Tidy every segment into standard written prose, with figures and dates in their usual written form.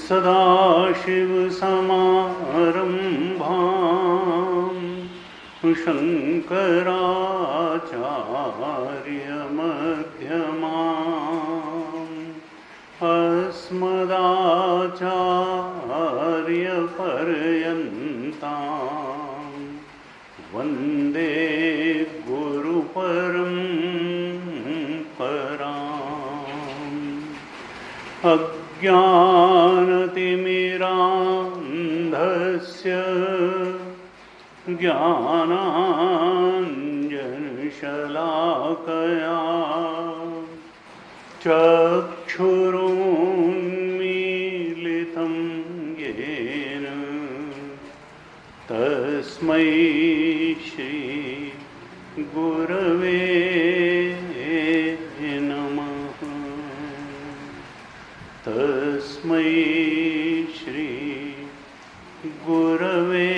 सदाशिवसमारम्भां शङ्कराचार्यमध्यमाम् अस्मदाचार्यपर्यन्तां वन्दे गुरुपरम्पराम्। अज्ञानतिमिरान्धस्य ज्ञानाञ्जनशलाकया चक्षुरुन्मीलितं येन तस्मै श्री गुरवे नमः। तस्मै श्री गुरवे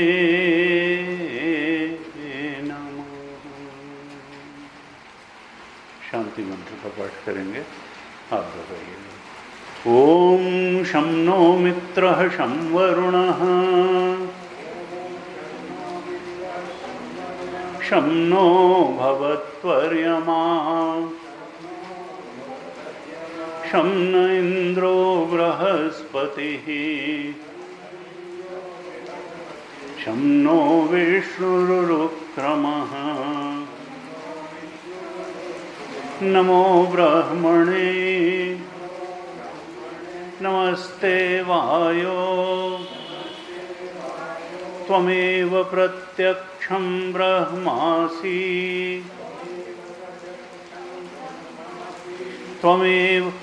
नमः। शांति मंत्र का पाठ करेंगे, आप दोहराइए। ओम शं नो मित्रः शं वरुणः शं नो भवत्वर्यमा शं न इंद्रो बृहस्पतिः शं नो विष्णुरुक्रमः। नमो ब्रह्मणे नमस्ते वायो त्वमेव प्रत्यक्षं ब्रह्मासि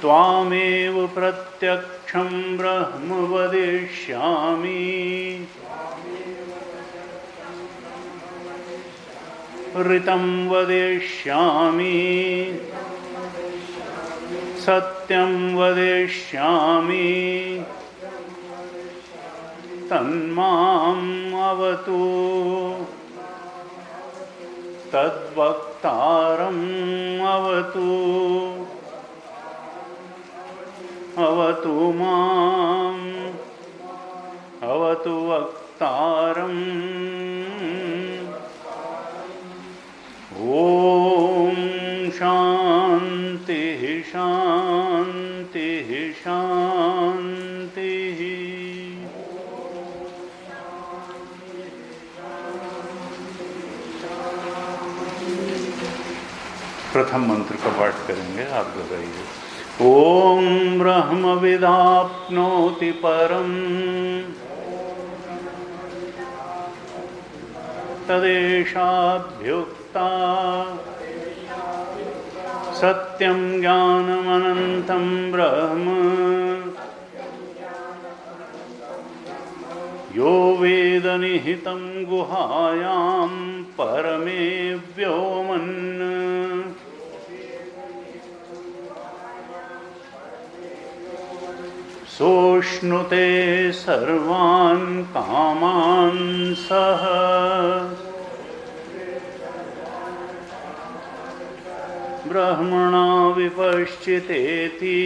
त्वामेव प्रत्यक्षं ब्रह्म वदिष्यामि। ऋतं वदिष्यामि सत्यं वदिष्यामि तन्माम् अवतु तद्वक्तारम् अवतु अवतु माम् अवतु वक्तारम्। ओम शांति शांति शांति। प्रथम मंत्र का पाठ करेंगे, आप दोहराइए। ओम ब्रह्मविदाप्नोति परम तदेशाभ्युक्ता सत्यं ज्ञानमनन्तं ब्रह्म यो वेद निहितं गुहायां परमे व्योमन् सोष्णुते सर्वान् कामान् सः ब्रह्मणा विपश्चितेति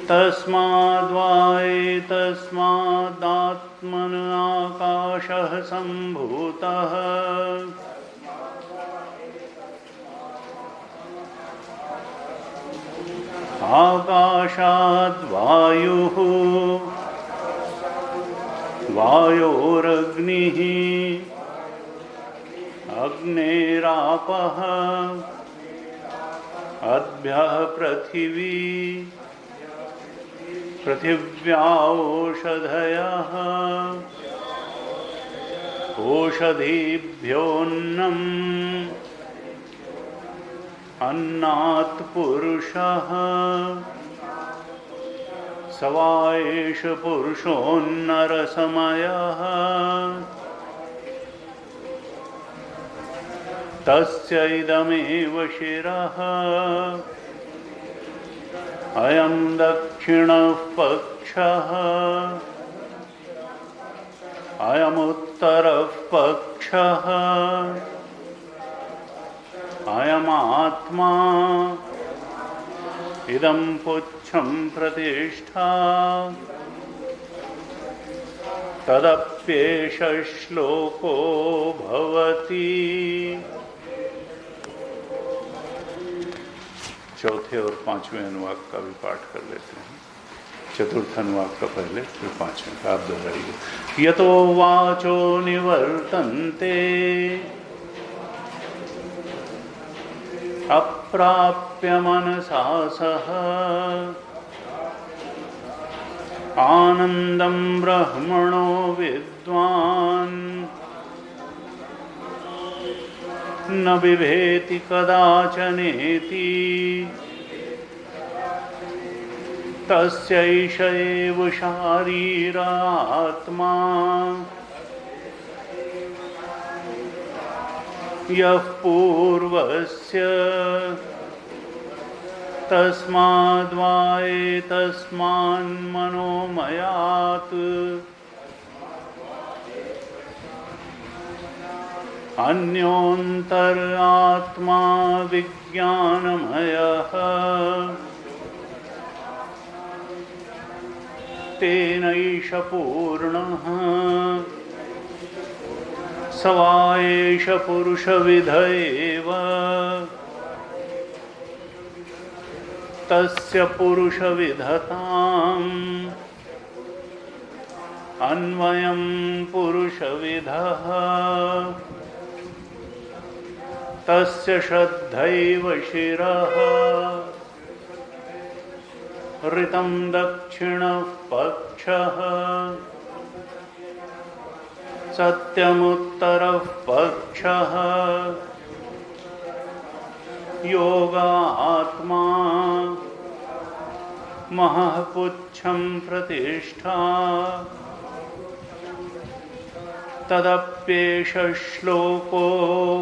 तस्माद्वाएतस्मादात्मन आकाशः सम्भूतः आकाशाद्वायुः वायोरग्निः अग्नेरापः अद्भ्यः पृथिवी पृथिव्या ओषधयः ओषधीभ्योऽन्नम् अन्नात् पुरुषः स वा एष पुरुषोन्नरसमयः तस्य इदमेव शिरः अयं दक्षिणः पक्षः अयमुत्तरः पक्षः अयमात्मा इदं पुच्छं प्रतिष्ठा तदप्येष श्लोको भवति। चौथे और पांचवें अनुवाक का भी पाठ कर लेते हैं। चतुर्थ अनुवाक का पहले, फिर पांचवें का आप दोहराइए। यतो वाचो निवर्तन्ते अप्राप्य मनसा सह आनंदं ब्रह्मणो विद्वान् न बिभेति कदाचनेति तस्यैष एव शारीरात्मा यः पूर्वस्य तस्माद्वा एतस्मान्मनोमयात् अन्योऽन्तरात्मा विज्ञानमयः तेनैष पूर्णः स वा एष पुरुषविद एव तस्य पुरुषविधताम् अन्वयं पुरुषविदः तस्य श्रद्धैव शिरः ऋतं दक्षिणः पक्षः सत्यमुत्तरः पक्षः योगात्मा महः पुच्छं प्रतिष्ठा तदप्येष श्लोको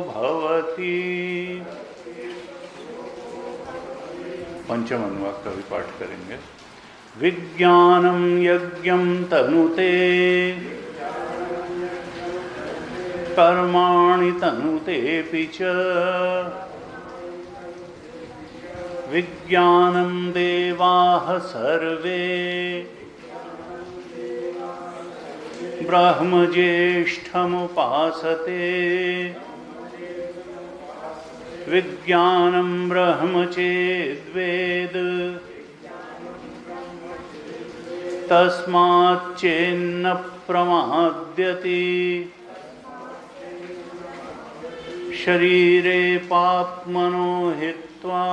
भवति। पंचम अनुवाक का भी पाठ करेंगे। विज्ञानं यज्ञं तनुते कर्माणि तनुतेऽपि च विज्ञानं देवाः सर्वे ब्रह्मज्येष्ठमुपासते विज्ञानं ब्रह्म चेद्वेद तस्माच्चेन्न प्रमाद्यति शरीरे पाप्मनो हित्वा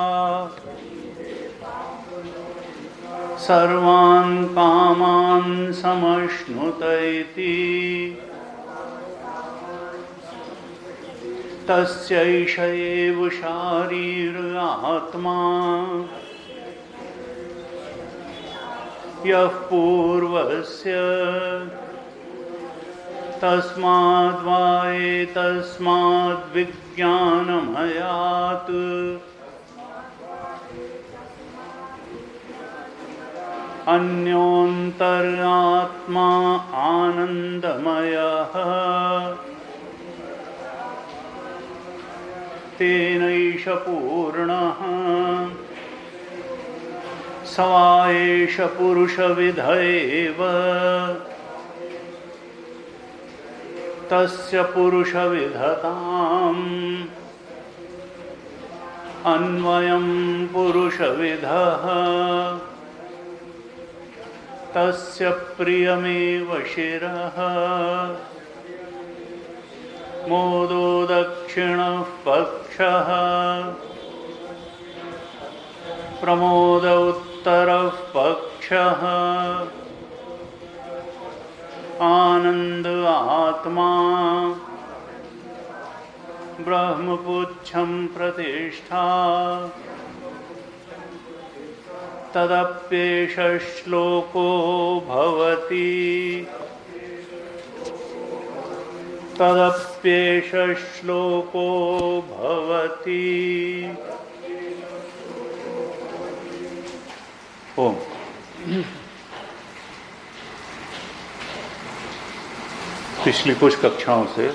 सर्वान् कामान् समश्नुत इति तस्यैष एव शारीर आत्मा यः पूर्वस्य तस्माद्वा एतस्माद्विज्ञानमयात् अन्योऽन्तरात्मा आनन्दमयः तेनैष पूर्णः स वा एष पुरुषविद एव तस्य पुरुषविधताम् अन्वयं पुरुषविदः तस्य प्रियमेव शिरः मोदो दक्षिणः पक्षः प्रमोद उत्तरः पक्षः आनंद आत्मा ब्रह्मपुच्छं प्रतिष्ठा तदप्येष श्लोको भवति तदप्येष श्लोको भवति। ओम। पिछली कुछ कक्षाओं से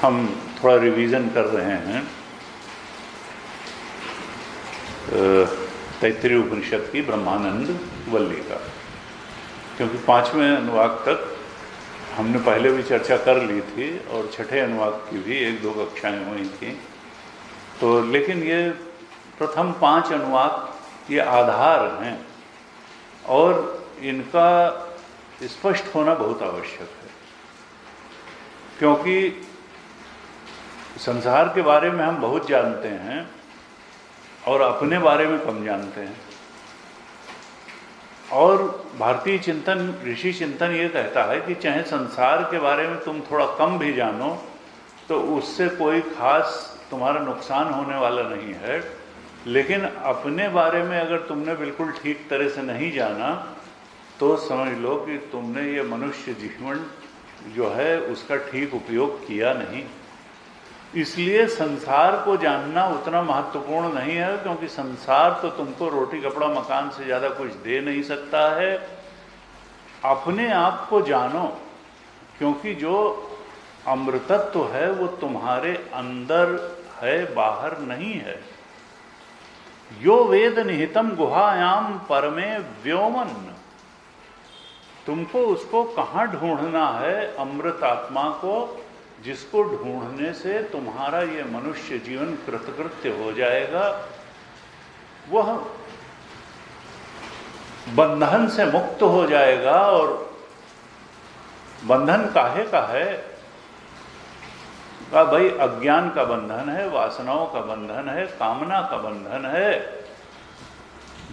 हम थोड़ा रिवीजन कर रहे हैं तैत्तिरीय उपनिषद की ब्रह्मानंद वल्ली का, क्योंकि 5वें अनुवाक तक हमने पहले भी चर्चा कर ली थी और 6ठे अनुवाक की भी 1-2 कक्षाएं हुई थी। तो लेकिन ये प्रथम 5 अनुवाक ये आधार हैं और इनका स्पष्ट होना बहुत आवश्यक है, क्योंकि संसार के बारे में हम बहुत जानते हैं और अपने बारे में कम जानते हैं। और भारतीय चिंतन, ऋषि चिंतन ये कहता है कि चाहे संसार के बारे में तुम थोड़ा कम भी जानो तो उससे कोई खास तुम्हारा नुकसान होने वाला नहीं है, लेकिन अपने बारे में अगर तुमने बिल्कुल ठीक तरह से नहीं जाना तो समझ लो कि तुमने ये मनुष्य जीवन जो है उसका ठीक उपयोग किया नहीं। इसलिए संसार को जानना उतना महत्वपूर्ण नहीं है, क्योंकि संसार तो तुमको रोटी कपड़ा मकान से ज़्यादा कुछ दे नहीं सकता है। अपने आप को जानो, क्योंकि जो अमृतत्व है वो तुम्हारे अंदर है, बाहर नहीं है। यो वेद निहितम गुहायाम परमे व्योमन, तुमको उसको कहाँ ढूंढना है, अमृत आत्मा को, जिसको ढूंढने से तुम्हारा ये मनुष्य जीवन कृतकृत्य हो जाएगा। वह बंधन से मुक्त हो जाएगा। और बंधन काहे का है? का भाई अज्ञान का बंधन है, वासनाओं का बंधन है, कामना का बंधन है।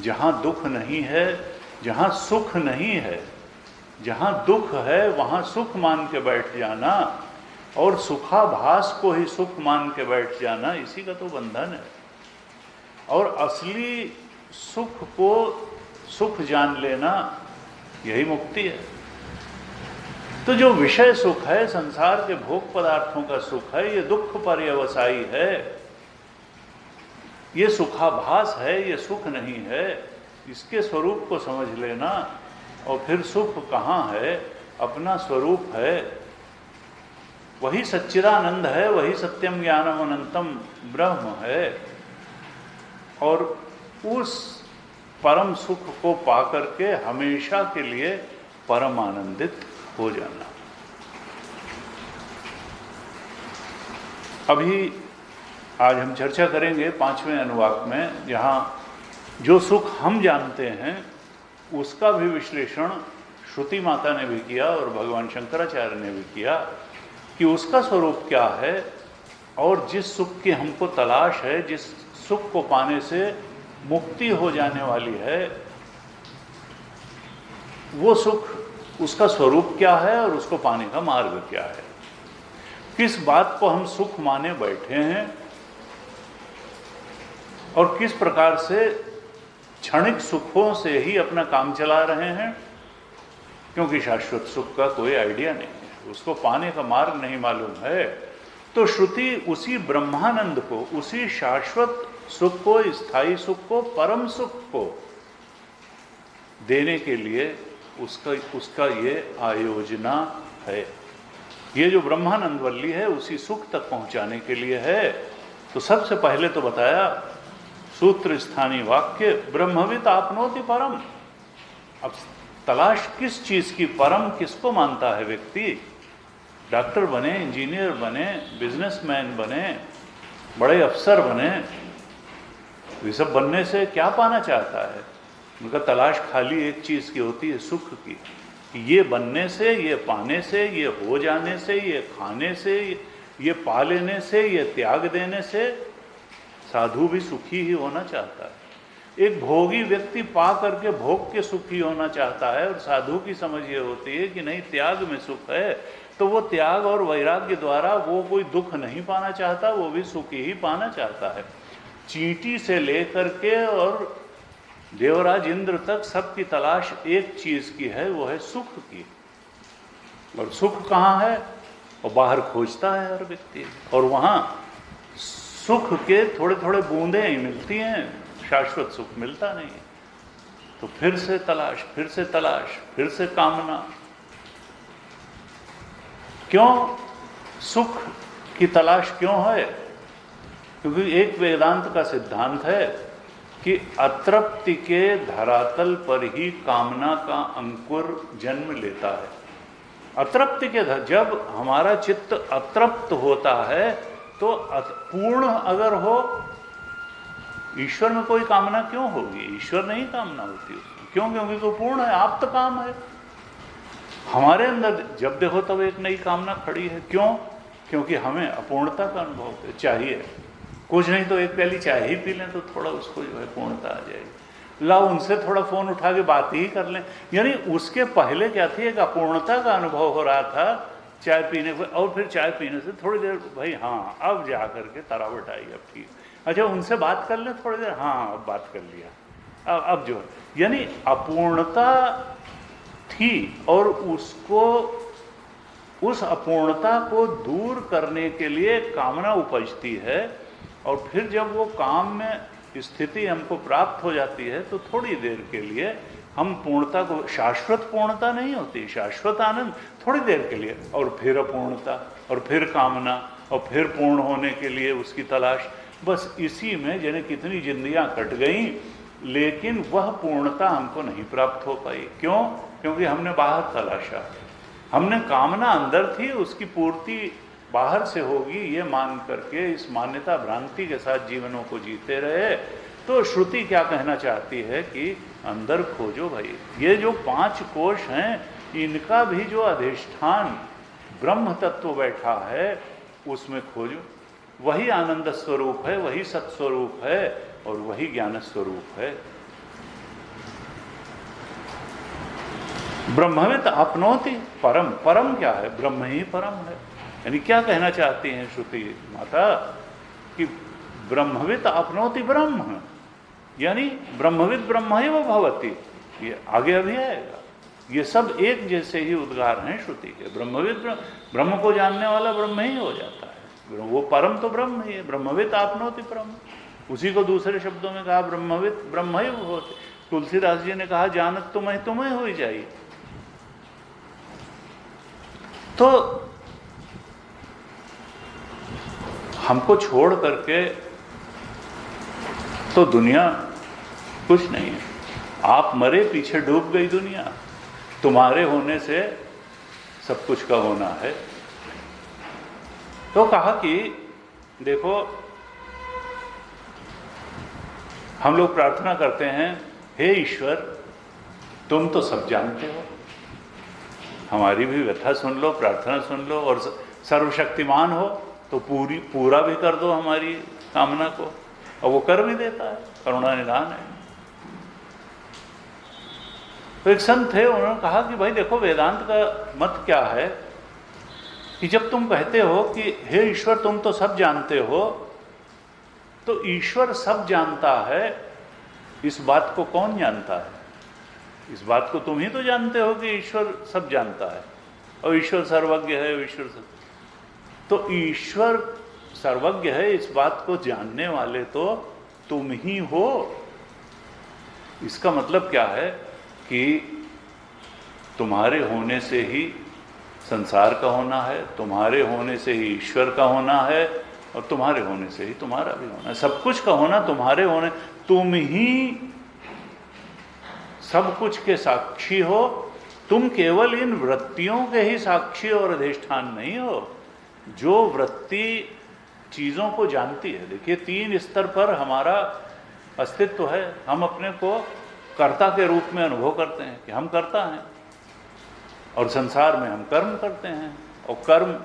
जहां दुख नहीं है, जहां सुख नहीं है, जहां दुख है वहां सुख मान के बैठ जाना और सुखाभास को ही सुख मान के बैठ जाना, इसी का तो बंधन है। और असली सुख को सुख जान लेना, यही मुक्ति है। तो जो विषय सुख है, संसार के भोग पदार्थों का सुख है, ये दुख पर्यवसायी है, ये सुखाभास है, ये सुख नहीं है। इसके स्वरूप को समझ लेना और फिर सुख कहाँ है? अपना स्वरूप है, वही सच्चिदानंद है, वही सत्यम ज्ञानम अनंतम ब्रह्म है। और उस परम सुख को पाकर के हमेशा के लिए परम आनंदित हो जाना। अभी आज हम चर्चा करेंगे 5वें अनुवाक में, जहाँ जो सुख हम जानते हैं उसका भी विश्लेषण श्रुति माता ने भी किया और भगवान शंकराचार्य ने भी किया कि उसका स्वरूप क्या है। और जिस सुख की हमको तलाश है, जिस सुख को पाने से मुक्ति हो जाने वाली है, वो सुख, उसका स्वरूप क्या है और उसको पाने का मार्ग क्या है। किस बात को हम सुख माने बैठे हैं और किस प्रकार से क्षणिक सुखों से ही अपना काम चला रहे हैं, क्योंकि शाश्वत सुख का कोई आइडिया नहीं है, उसको पाने का मार्ग नहीं मालूम है। तो श्रुति उसी ब्रह्मानंद को, उसी शाश्वत सुख को, स्थायी सुख को, परम सुख को देने के लिए उसका ये आयोजना है। ये जो ब्रह्मानंद वल्ली है उसी सुख तक पहुंचाने के लिए है। तो सबसे पहले तो बताया सूत्र स्थानीय वाक्य, ब्रह्मविद आपनोति परम। अब तलाश किस चीज की, परम किसको मानता है व्यक्ति? डॉक्टर बने, इंजीनियर बने, बिजनेसमैन बने, बड़े अफसर बने, ये सब बनने से क्या पाना चाहता है? उनका तलाश खाली एक चीज की होती है, सुख की। ये बनने से, ये पाने से, ये हो जाने से, ये खाने से, ये पा लेने से, ये त्याग देने से साधु भी सुखी ही होना चाहता है। एक भोगी व्यक्ति पा करके भोग के सुखी होना चाहता है, और साधु की समझ ये होती है कि नहीं, त्याग में सुख है। तो वो त्याग और वैराग्य द्वारा वो कोई दुख नहीं पाना चाहता, वो भी सुखी ही पाना चाहता है। चींटी से लेकर के और देवराज इंद्र तक सबकी तलाश एक चीज की है, वो है सुख की। और सुख कहाँ है? और बाहर खोजता है हर व्यक्ति, और वहां सुख के थोड़े थोड़े बूंदें ही मिलती हैं, शाश्वत सुख मिलता नहीं। तो फिर से तलाश, फिर से तलाश, फिर से कामना। क्यों सुख की तलाश क्यों है? क्योंकि एक वेदांत का सिद्धांत है कि अतृप्ति के धरातल पर ही कामना का अंकुर जन्म लेता है। अतृप्ति के जब हमारा चित्त अतृप्त होता है तो पूर्ण अगर हो, ईश्वर में कोई कामना क्यों होगी? ईश्वर नहीं कामना होती उसमें। क्यों? क्योंकि वो पूर्ण है, आप तो काम है। हमारे अंदर जब देखो तब एक नई कामना खड़ी है। क्यों? क्योंकि हमें अपूर्णता का अनुभव चाहिए। कुछ नहीं तो एक प्याली चाय ही पी लें तो थोड़ा उसको जो है पूर्णता आ जाएगी। लाओ उनसे थोड़ा फोन उठा के बात ही कर लें। यानी उसके पहले क्या थी, एक अपूर्णता का अनुभव हो रहा था चाय पीने को, और फिर चाय पीने से थोड़ी देर भाई हाँ अब जा करके तरावट आई, अब ठीक। अच्छा उनसे बात कर लें थोड़ी देर, हाँ अब बात कर लिया, अब जो यानी अपूर्णता थी, और उसको उस अपूर्णता को दूर करने के लिए कामना उपजती है। और फिर जब वो काम में स्थिति हमको प्राप्त हो जाती है तो थोड़ी देर के लिए हम पूर्णता को, शाश्वत पूर्णता नहीं होती, शाश्वत आनंद थोड़ी देर के लिए, और फिर अपूर्णता, और फिर कामना, और फिर पूर्ण होने के लिए उसकी तलाश। बस इसी में जने कितनी जिंदगियां कट गईं, लेकिन वह पूर्णता हमको नहीं प्राप्त हो पाई। क्यों? क्योंकि हमने बाहर तलाशा, हमने कामना अंदर थी, उसकी पूर्ति बाहर से होगी ये मान करके इस मान्यता भ्रांति के साथ जीवनों को जीते रहे। तो श्रुति क्या कहना चाहती है कि अंदर खोजो भाई। ये जो 5 कोश हैं, इनका भी जो अधिष्ठान ब्रह्म तत्व बैठा है उसमें खोजो। वही आनंद स्वरूप है, वही सत्स्वरूप है, और वही ज्ञान स्वरूप है। ब्रह्मविद आपनोति परम। परम क्या है? ब्रह्म ही परम है। यानी क्या कहना चाहती हैं श्रुति माता कि ब्रह्मविद आपनोति ब्रह्म, यानी ब्रह्मविद ब्रह्म ही वो भवती। ये आगे अभी आएगा। ये सब एक जैसे ही उद्गार हैं श्रुति के। ब्रह्मविद ब्रह्म को जानने वाला ब्रह्म ही हो जाता है, वो परम तो ब्रह्म ही है। ब्रह्मविद आपनोति परम, उसी को दूसरे शब्दों में कहा ब्रह्मविद ब्रह्म ही होते। तुलसीदास जी ने कहा जानत तुम्हें तुम्हें हो जाइए। तो हमको छोड़ करके तो दुनिया कुछ नहीं है। आप मरे, पीछे डूब गई दुनिया। तुम्हारे होने से सब कुछ का होना है। तो कहा कि देखो, हम लोग प्रार्थना करते हैं, हे ईश्वर तुम तो सब जानते हो, हमारी भी व्यथा सुन लो, प्रार्थना सुन लो, और सर्वशक्तिमान हो तो पूरा भी कर दो हमारी कामना को। और वो कर भी देता है, करुणा निधान है। तो एक संत थे, उन्होंने कहा कि भाई देखो, वेदांत का मत क्या है कि जब तुम कहते हो कि हे ईश्वर तुम तो सब जानते हो, तो ईश्वर सब जानता है इस बात को कौन जानता है? इस बात को तुम ही तो जानते हो कि ईश्वर सब जानता है और ईश्वर सर्वज्ञ है। ईश्वर तो ईश्वर सर्वज्ञ है, इस बात को जानने वाले तो तुम ही हो। इसका मतलब क्या है कि तुम्हारे होने से ही संसार का होना है, तुम्हारे होने से ही ईश्वर का होना है, और तुम्हारे होने से ही तुम्हारा भी होना है। सब कुछ का होना तुम्हारे होने, तुम ही सब कुछ के साक्षी हो। तुम केवल इन वृत्तियों के ही साक्षी और अधिष्ठान नहीं हो। जो वृत्ति चीजों को जानती है, देखिए 3 स्तर पर हमारा अस्तित्व है। हम अपने को कर्ता के रूप में अनुभव करते हैं कि हम कर्ता हैं, और संसार में हम कर्म करते हैं, और कर्म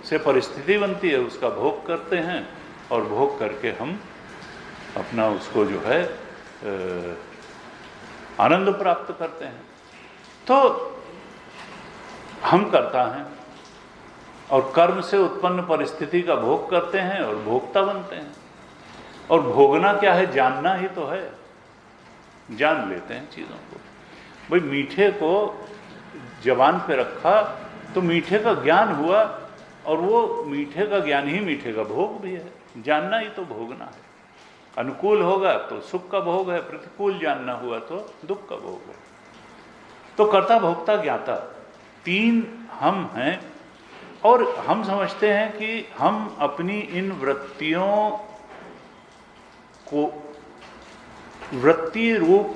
से परिस्थिति बनती है, उसका भोग करते हैं, और भोग करके हम अपना उसको जो है आनंद प्राप्त करते हैं। तो हम कर्ता हैं और कर्म से उत्पन्न परिस्थिति का भोग करते हैं और भोक्ता बनते हैं। और भोगना क्या है? जानना ही तो है। जान लेते हैं चीज़ों को। भाई मीठे को जबान पे रखा तो मीठे का ज्ञान हुआ, और वो मीठे का ज्ञान ही मीठे का भोग भी है। जानना ही तो भोगना है। अनुकूल होगा तो सुख का भोग है, प्रतिकूल जानना हुआ तो दुख का भोग है। तो कर्ता भोक्ता ज्ञाता 3 हम हैं, और हम समझते हैं कि हम अपनी इन वृत्तियों को वृत्ति रूप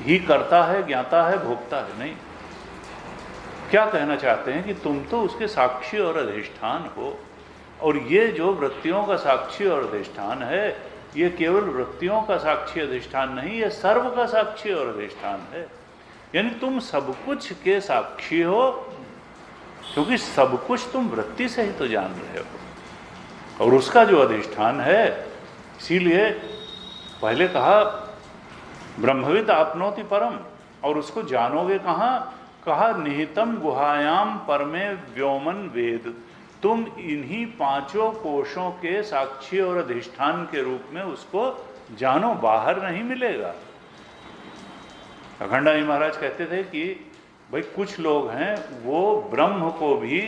ही करता है, ज्ञाता है, भोगता है। नहीं, क्या कहना चाहते हैं कि तुम तो उसके साक्षी और अधिष्ठान हो, और ये जो वृत्तियों का साक्षी और अधिष्ठान है, ये केवल वृत्तियों का साक्षी अधिष्ठान नहीं, ये सर्व का साक्षी और अधिष्ठान है। यानी तुम सब कुछ के साक्षी हो, क्योंकि सब कुछ तुम वृत्ति से ही तो जान रहे हो, और उसका जो अधिष्ठान है। इसीलिए पहले कहा ब्रह्मविद आपनोति परम, और उसको जानोगे कहाँ? कहा निहितम गुहायाम परमे व्योमन वेद। तुम इन्हीं 5 कोशों के साक्षी और अधिष्ठान के रूप में उसको जानो, बाहर नहीं मिलेगा। अखंडानंद जी महाराज कहते थे कि भाई कुछ लोग हैं वो ब्रह्म को भी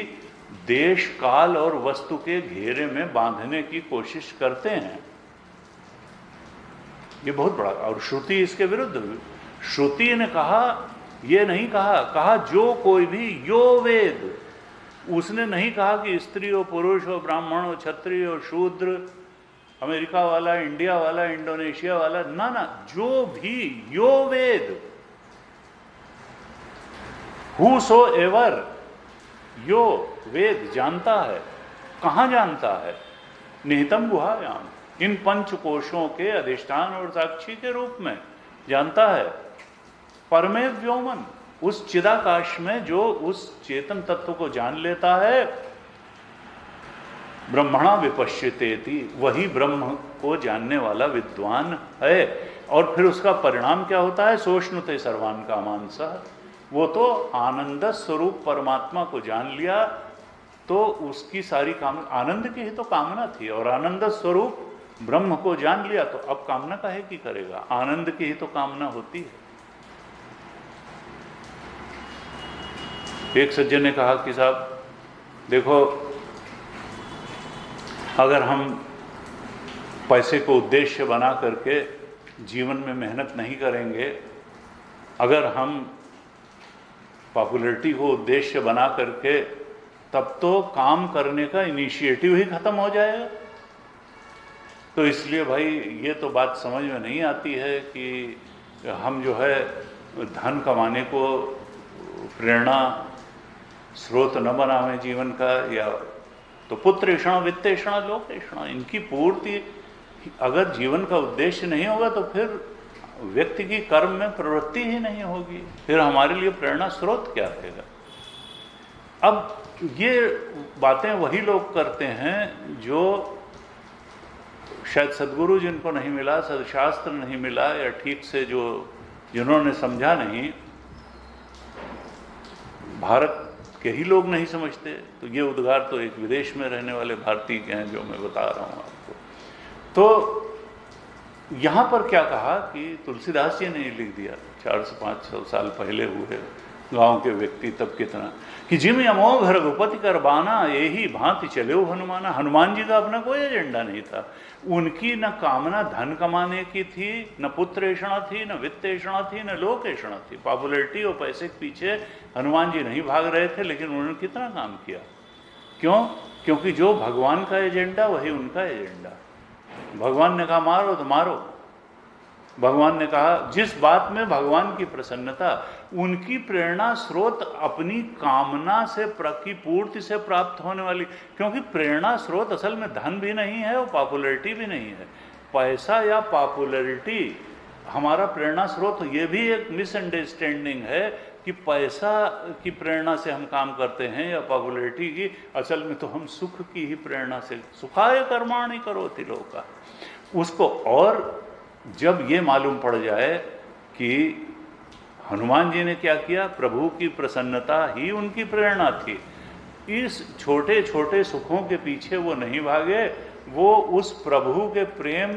देश काल और वस्तु के घेरे में बांधने की कोशिश करते हैं। ये बहुत बड़ा, और श्रुति इसके विरुद्ध। श्रुति ने कहा, ये नहीं कहा जो कोई भी यो वेद। उसने नहीं कहा कि स्त्री हो, पुरुष हो, ब्राह्मण हो, क्षत्रिय हो, शूद्र, अमेरिका वाला, इंडिया वाला, इंडोनेशिया वाला, ना, जो भी यो वेद, हूसोएवर, यो वेद जानता है। कहाँ जानता है? निहितम गुहायाम, इन 5 कोशों के अधिष्ठान और साक्षी के रूप में जानता है। परमे व्योमन, उस चिदाकाश में जो उस चेतन तत्व को जान लेता है। ब्रह्मणा विपश्यतेति, वही ब्रह्म को जानने वाला विद्वान है। और फिर उसका परिणाम क्या होता है? सोष्णुते सर्वान कामांसः, वो तो आनंद स्वरूप परमात्मा को जान लिया, तो उसकी सारी आनंद की ही तो कामना थी, और आनंद स्वरूप ब्रह्म को जान लिया तो अब कामना काहे की करेगा? आनंद की ही तो कामना होती है। एक सज्जन ने कहा कि साहब देखो, अगर हम पैसे को उद्देश्य बना करके जीवन में मेहनत नहीं करेंगे, अगर हम पॉपुलैरिटी को उद्देश्य बना करके, तब तो काम करने का इनिशिएटिव ही खत्म हो जाएगा। तो इसलिए भाई ये तो बात समझ में नहीं आती है कि हम जो है धन कमाने को प्रेरणा स्रोत न बनावें जीवन का, या तो पुत्रेषण वित्तेषण लोकेषण, इनकी पूर्ति अगर जीवन का उद्देश्य नहीं होगा तो फिर व्यक्ति की कर्म में प्रवृत्ति ही नहीं होगी, फिर हमारे लिए प्रेरणा स्रोत क्या रहेगा? अब ये बातें वही लोग करते हैं जो शायद सद्गुरु जिनको नहीं मिला, सदशास्त्र नहीं मिला, या ठीक से जिन्होंने समझा नहीं, भारत के ही लोग नहीं समझते। तो ये उद्गार तो एक विदेश में रहने वाले भारतीय के हैं जो मैं बता रहा हूँ आपको। तो यहाँ पर क्या कहा कि तुलसीदास जी ने लिख दिया 400-500 साल पहले हुए गांव के व्यक्ति, तब कितना कि जिम अमोघ रघुपति कर बाना यही भांति चले हनुमाना। हनुमान जी का अपना कोई एजेंडा नहीं था। उनकी न कामना धन कमाने की थी, न पुत्रेषणा थी, न वित्तेषणा थी, न लोकेषणा थी। पॉपुलैरिटी और पैसे के पीछे हनुमान जी नहीं भाग रहे थे, लेकिन उन्होंने कितना काम किया। क्यों? क्योंकि जो भगवान का एजेंडा वही उनका एजेंडा। भगवान ने कहा मारो तो मारो। भगवान ने कहा, जिस बात में भगवान की प्रसन्नता, उनकी प्रेरणा स्रोत अपनी कामना से की पूर्ति से प्राप्त होने वाली। क्योंकि प्रेरणा स्रोत असल में धन भी नहीं है और पॉपुलैरिटी भी नहीं है। पैसा या पॉपुलैरिटी हमारा प्रेरणा स्रोत, ये भी एक मिसअंडरस्टैंडिंग है कि पैसा की प्रेरणा से हम काम करते हैं या पॉपुलैरिटी की। असल में तो हम सुख की ही प्रेरणा से, सुखाय कर्माणि करोति लोका। उसको, और जब ये मालूम पड़ जाए कि हनुमान जी ने क्या किया, प्रभु की प्रसन्नता ही उनकी प्रेरणा थी, इस छोटे छोटे सुखों के पीछे वो नहीं भागे, वो उस प्रभु के प्रेम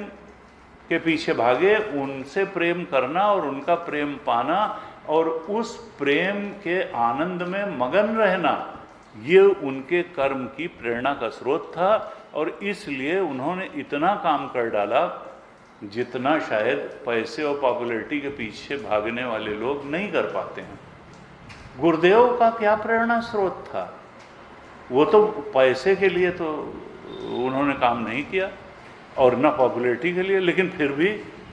के पीछे भागे। उनसे प्रेम करना और उनका प्रेम पाना और उस प्रेम के आनंद में मगन रहना, ये उनके कर्म की प्रेरणा का स्रोत था। और इसलिए उन्होंने इतना काम कर डाला जितना शायद पैसे और पॉपुलैरिटी के पीछे भागने वाले लोग नहीं कर पाते हैं। गुरुदेव का क्या प्रेरणा स्रोत था? वो तो पैसे के लिए तो उन्होंने काम नहीं किया और न पॉपुलैरिटी के लिए, लेकिन फिर भी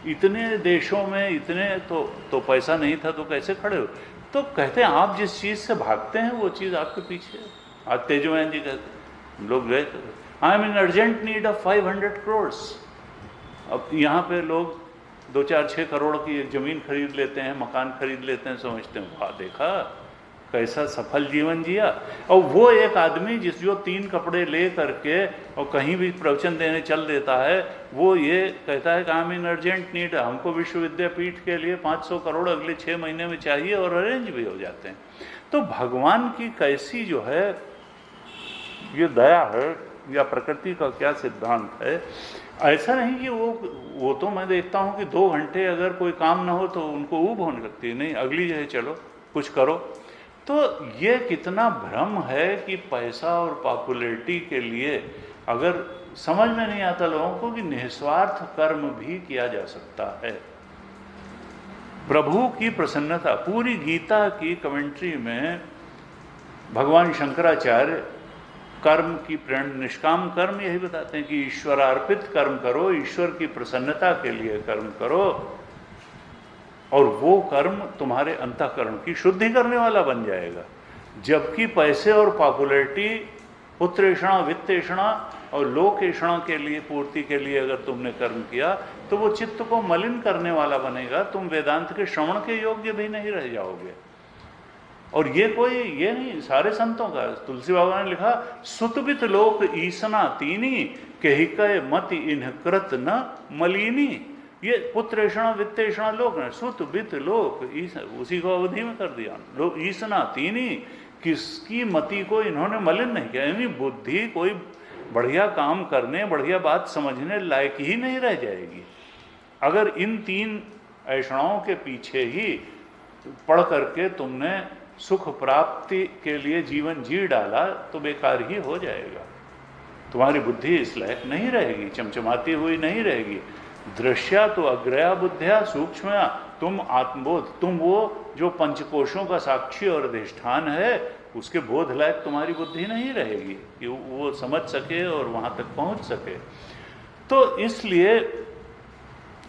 इतने देशों में इतने तो पैसा नहीं था, तो कैसे खड़े हो? तो कहते हैं आप जिस चीज़ से भागते हैं वो चीज़ आपके पीछे। आज तेजोमैन जी कहते, लोग गए, I am in urgent need of 500 crore. अब यहाँ पे लोग 2-4-6 करोड़ की एक ज़मीन खरीद लेते हैं, मकान खरीद लेते हैं, समझते हैं वाह देखा कैसा सफल जीवन जिया। और वो एक आदमी जो 3 कपड़े ले करके और कहीं भी प्रवचन देने चल देता है, वो ये कहता है कि I am in urgent need, हमको विश्वविद्यापीठ के लिए 500 करोड़ अगले 6 महीने में चाहिए, और अरेंज भी हो जाते हैं। तो भगवान की कैसी जो है ये दया है या प्रकृति का क्या सिद्धांत है। ऐसा नहीं कि वो तो मैं देखता हूँ कि 2 घंटे अगर कोई काम ना हो तो उनको ऊब होने लगती है, नहीं अगली जगह चलो कुछ करो। तो ये कितना भ्रम है कि पैसा और पॉपुलैरिटी के लिए, अगर समझ में नहीं आता लोगों को कि निस्वार्थ कर्म भी किया जा सकता है। प्रभु की प्रसन्नता, पूरी गीता की कमेंट्री में भगवान शंकराचार्य कर्म की प्रेरणा, निष्काम कर्म यही बताते हैं कि ईश्वरार्पित कर्म करो, ईश्वर की प्रसन्नता के लिए कर्म करो, और वो कर्म तुम्हारे अंतःकरण की शुद्धि करने वाला बन जाएगा। जबकि पैसे और पॉपुलैरिटी, पुत्रेषणा, वित्तेषणा और लोकेषणा के लिए, पूर्ति के लिए अगर तुमने कर्म किया तो वो चित्त को मलिन करने वाला बनेगा। तुम वेदांत के श्रवण के योग्य भी नहीं रह जाओगे। और ये कोई ये नहीं, सारे संतों का, तुलसी बाबा ने लिखा, सुतबित लोक ईसना तीनी कहिकय मति इन्ह कृत न मलिनी। ये पुत्रेषणा वित्तेषणा लोक है, सुत बित लोक, उसी को अवधि में कर दिया। लोक ईसना तीनी, किसकी मति को इन्होंने मलिन नहीं किया। यानी बुद्धि कोई बढ़िया काम करने, बढ़िया बात समझने लायक ही नहीं रह जाएगी अगर इन 3 ऐषणाओं के पीछे ही पढ़ करके तुमने सुख प्राप्ति के लिए जीवन जी डाला, तो बेकार ही हो जाएगा। तुम्हारी बुद्धि इस लायक नहीं रहेगी, चमचमाती हुई नहीं रहेगी। दृश्या तो अग्रया बुद्धिया सूक्ष्मया, तुम आत्मबोध, तुम वो जो पंचकोशों का साक्षी और अधिष्ठान है, उसके बोध लायक तुम्हारी बुद्धि नहीं रहेगी कि वो समझ सके और वहाँ तक पहुँच सके। तो इसलिए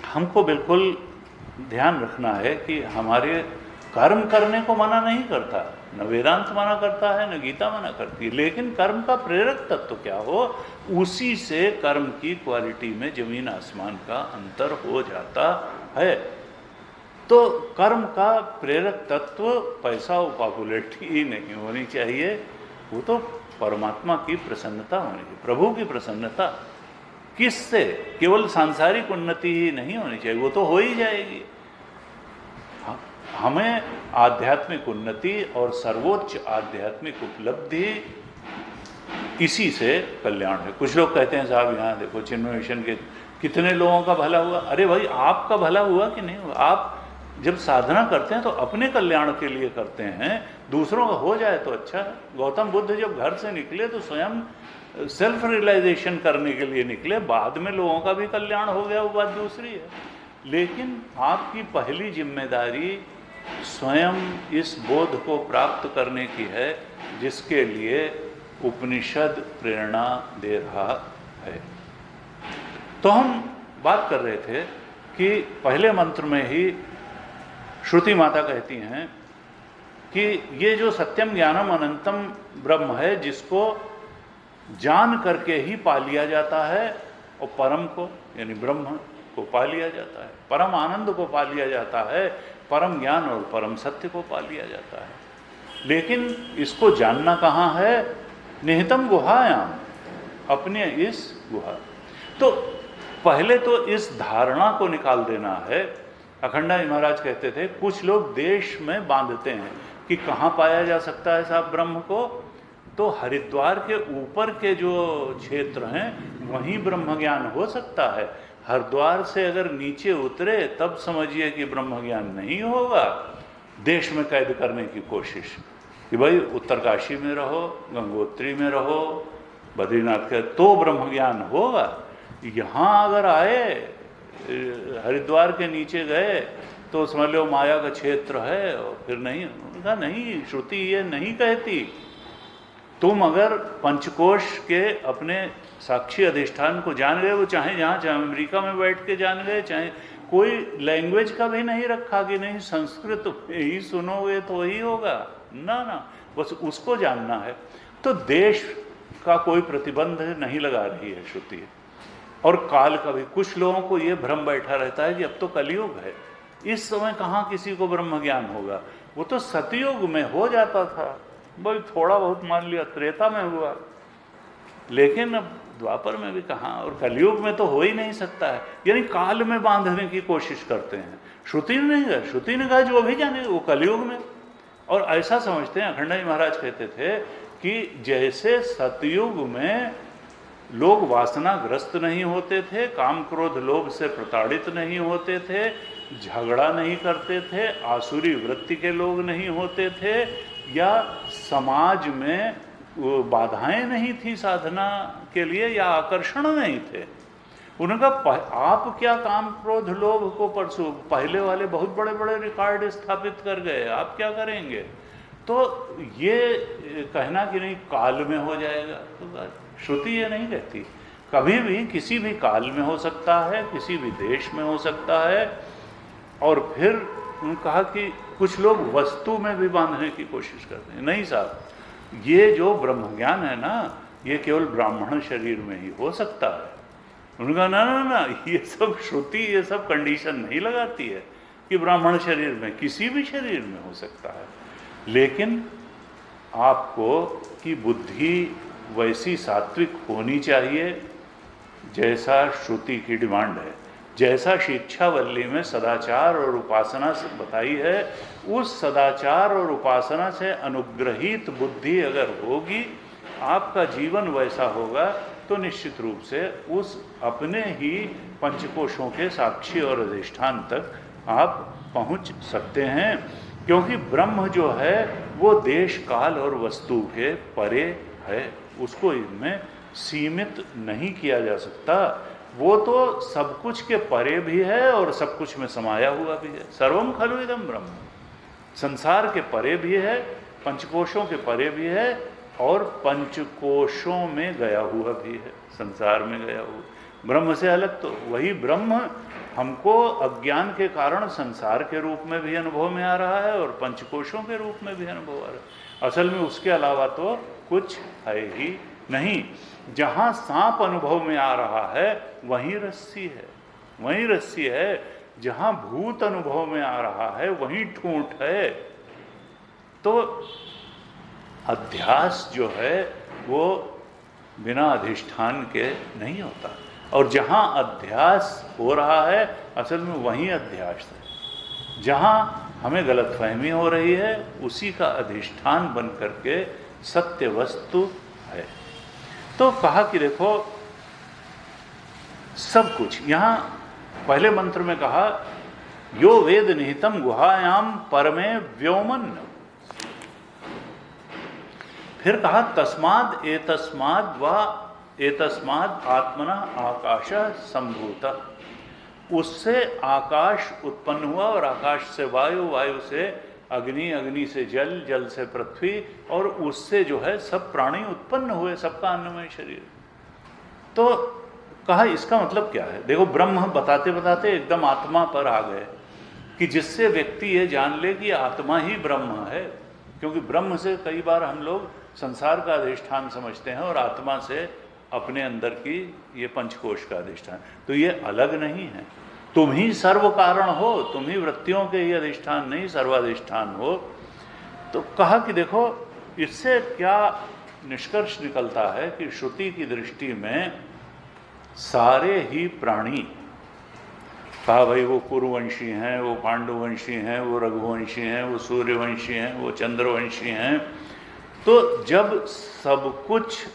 हमको बिल्कुल ध्यान रखना है कि हमारे कर्म करने को मना नहीं करता, न वेदांत मना करता है, न गीता मना करती है, लेकिन कर्म का प्रेरक तत्व क्या हो, उसी से कर्म की क्वालिटी में जमीन आसमान का अंतर हो जाता है। तो कर्म का प्रेरक तत्व पैसा और पॉपुलैरिटी ही नहीं होनी चाहिए, वो तो परमात्मा की प्रसन्नता होनी चाहिए, प्रभु की प्रसन्नता। किससे? केवल सांसारिक उन्नति ही नहीं होनी चाहिए, वो तो हो ही जाएगी। हमें आध्यात्मिक उन्नति और सर्वोच्च आध्यात्मिक उपलब्धि, इसी से कल्याण है। कुछ लोग कहते हैं साहब यहाँ देखो चिन्मय मिशन के कितने लोगों का भला हुआ? अरे भाई, आपका भला हुआ कि नहीं हुआ? आप जब साधना करते हैं तो अपने कल्याण के लिए करते हैं, दूसरों का हो जाए तो अच्छा है। गौतम बुद्ध जब घर से निकले तो स्वयं सेल्फ रियलाइजेशन करने के लिए निकले, बाद में लोगों का भी कल्याण हो गया, वो बात दूसरी है। लेकिन आपकी पहली जिम्मेदारी स्वयं इस बोध को प्राप्त करने की है जिसके लिए उपनिषद प्रेरणा दे रहा है। तो हम बात कर रहे थे कि पहले मंत्र में ही श्रुति माता कहती हैं कि ये जो सत्यम ज्ञानम अनंतम ब्रह्म है, जिसको जान करके ही पा लिया जाता है, और परम को यानी ब्रह्म को पा लिया जाता है, परम आनंद को पा लिया जाता है, परम ज्ञान और परम सत्य को पा लिया जाता है। लेकिन इसको जानना कहाँ है? निहितम गुहायाम, अपने इस गुहा। तो पहले तो इस धारणा को निकाल देना है। अखंडानंद महाराज कहते थे कुछ लोग देश में बांधते हैं कि कहाँ पाया जा सकता है साहब ब्रह्म को, तो हरिद्वार के ऊपर के जो क्षेत्र हैं वहीं ब्रह्म ज्ञान हो सकता है। हरिद्वार से अगर नीचे उतरे तब समझिए कि ब्रह्म ज्ञान नहीं होगा। देश में कैद करने की कोशिश कि भाई उत्तरकाशी में रहो, गंगोत्री में रहो, बद्रीनाथ के, तो ब्रह्म ज्ञान होगा। यहाँ अगर आए, हरिद्वार के नीचे गए तो समझ लो माया का क्षेत्र है, और फिर नहीं। उनका नहीं, श्रुति ये नहीं कहती। तुम अगर पंचकोश के अपने साक्षी अधिष्ठान को जान गए, वो चाहे जहाँ, चाहे अमेरिका में बैठ के जान गए, चाहे कोई लैंग्वेज का भी नहीं रखा कि नहीं संस्कृत ही सुनोगे तो ही होगा, ना ना, बस उसको जानना है। तो देश का कोई प्रतिबंध नहीं लगा रही है श्रुति, और काल का भी। कुछ लोगों को ये भ्रम बैठा रहता है कि अब तो कलयुग है, इस समय कहाँ किसी को ब्रह्म ज्ञान होगा। वो तो सतयुग में हो जाता था, भाई थोड़ा बहुत मान लिया, त्रेता में हुआ, लेकिन अब द्वापर में भी कहाँ, और कलयुग में तो हो ही नहीं सकता है। यानी काल में बांधने की कोशिश करते हैं। श्रुति ने नहीं कहा, श्रुति ने कहा जो भी जाने वो कलयुग में। और ऐसा समझते हैं, अखंडानंद महाराज कहते थे कि जैसे सतयुग में लोग वासनाग्रस्त नहीं होते थे, काम क्रोध लोभ से प्रताड़ित नहीं होते थे, झगड़ा नहीं करते थे, आसुरी वृत्ति के लोग नहीं होते थे, या समाज में बाधाएं नहीं थी साधना के लिए, या आकर्षण नहीं थे। उनका आप क्या काम क्रोध लोभ को परसों, पहले वाले बहुत बड़े बड़े रिकॉर्ड स्थापित कर गए, आप क्या करेंगे? तो ये कहना कि नहीं काल में हो जाएगा, तो श्रुति ये नहीं कहती। कभी भी किसी भी काल में हो सकता है, किसी भी देश में हो सकता है। और फिर उन्होंने कहा कि कुछ लोग वस्तु में भी बांधने की कोशिश करते हैं। नहीं साहब, ये जो ब्रह्म ज्ञान है ना, ये केवल ब्राह्मण शरीर में ही हो सकता है। उन्होंने कहा ना ना ना, ये सब श्रुति ये सब कंडीशन नहीं लगाती है कि ब्राह्मण शरीर में, किसी भी शरीर में हो सकता है। लेकिन आपको की बुद्धि वैसी सात्विक होनी चाहिए जैसा श्रुति की डिमांड है, जैसा शिक्षावल्ली में सदाचार और उपासना से बताई है। उस सदाचार और उपासना से अनुग्रहित बुद्धि अगर होगी, आपका जीवन वैसा होगा, तो निश्चित रूप से उस अपने ही पंचकोशों के साक्षी और अधिष्ठान तक आप पहुंच सकते हैं। क्योंकि ब्रह्म जो है वो देश काल और वस्तु के परे है, उसको इनमें सीमित नहीं किया जा सकता। वो तो सब कुछ के परे भी है और सब कुछ में समाया हुआ भी है। सर्वम खलु इदम ब्रह्म, संसार के परे भी है, पंचकोशों के परे भी है, और पंचकोशों में गया हुआ भी है, संसार में गया हुआ। ब्रह्म से अलग तो वही ब्रह्म हमको अज्ञान के कारण संसार के रूप में भी अनुभव में आ रहा है और पंचकोशों के रूप में भी अनुभव आ रहा है। असल में उसके अलावा तो कुछ है ही नहीं। जहाँ सांप अनुभव में आ रहा है वहीं रस्सी है, वहीं रस्सी है। जहाँ भूत अनुभव में आ रहा है वहीं ठूंठ है। तो अध्यास जो है वो बिना अधिष्ठान के नहीं होता, और जहाँ अध्यास हो रहा है असल में वहीं अध्यास है। जहाँ हमें गलतफहमी हो रही है उसी का अधिष्ठान बन करके सत्य वस्तु है। तो कहा कि देखो सब कुछ। यहां पहले मंत्र में कहा यो वेद निहितम गुहायाम परमे व्योमन, फिर कहा तस्माद एतस्माद आत्मना आकाश संभूत, उससे आकाश उत्पन्न हुआ और आकाश से वायु, वायु से अग्नि, अग्नि से जल, जल से पृथ्वी, और उससे जो है सब प्राणी उत्पन्न हुए, सबका अन्नमय शरीर। तो कहा इसका मतलब क्या है? देखो ब्रह्म बताते बताते एकदम आत्मा पर आ गए कि जिससे व्यक्ति ये जान ले कि आत्मा ही ब्रह्म है, क्योंकि ब्रह्म से कई बार हम लोग संसार का अधिष्ठान समझते हैं और आत्मा से अपने अंदर की ये पंचकोश का अधिष्ठान। तो ये अलग नहीं है, तुम ही सर्व कारण हो, तुम ही वृत्तियों के ही अधिष्ठान नहीं सर्वाधिष्ठान हो। तो कहा कि देखो इससे क्या निष्कर्ष निकलता है कि श्रुति की दृष्टि में सारे ही प्राणी, कहा भाई वो कुरुवंशी हैं, वो पांडुवंशी हैं, वो रघुवंशी हैं, वो सूर्यवंशी हैं, वो चंद्रवंशी हैं, तो जब सब कुछ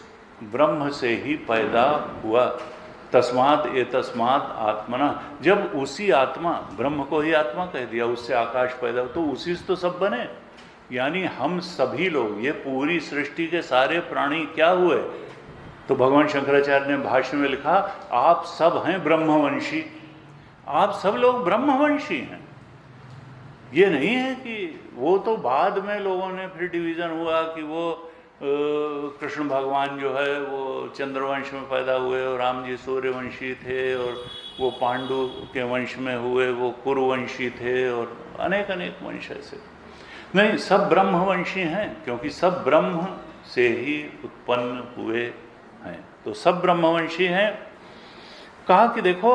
ब्रह्म से ही पैदा हुआ, तस्माद एतस्माद आत्मना, जब उसी आत्मा, ब्रह्म को ही आत्मा कह दिया, उससे आकाश पैदा हुआ, तो उसी से तो सब बने। यानी हम सभी लोग, ये पूरी सृष्टि के सारे प्राणी क्या हुए? तो भगवान शंकराचार्य ने भाष्य में लिखा आप सब हैं ब्रह्मवंशी, आप सब लोग ब्रह्मवंशी हैं। ये नहीं है कि वो तो बाद में लोगों ने फिर डिवीज़न हुआ कि वो कृष्ण भगवान जो है वो चंद्रवंश में पैदा हुए और राम जी सूर्यवंशी थे, और वो पांडु के वंश में हुए वो कुरुवंशी थे, और अनेक अनेक वंश ऐसे नहीं, सब ब्रह्मवंशी हैं, क्योंकि सब ब्रह्म से ही उत्पन्न हुए हैं। तो सब ब्रह्मवंशी हैं। कहा कि देखो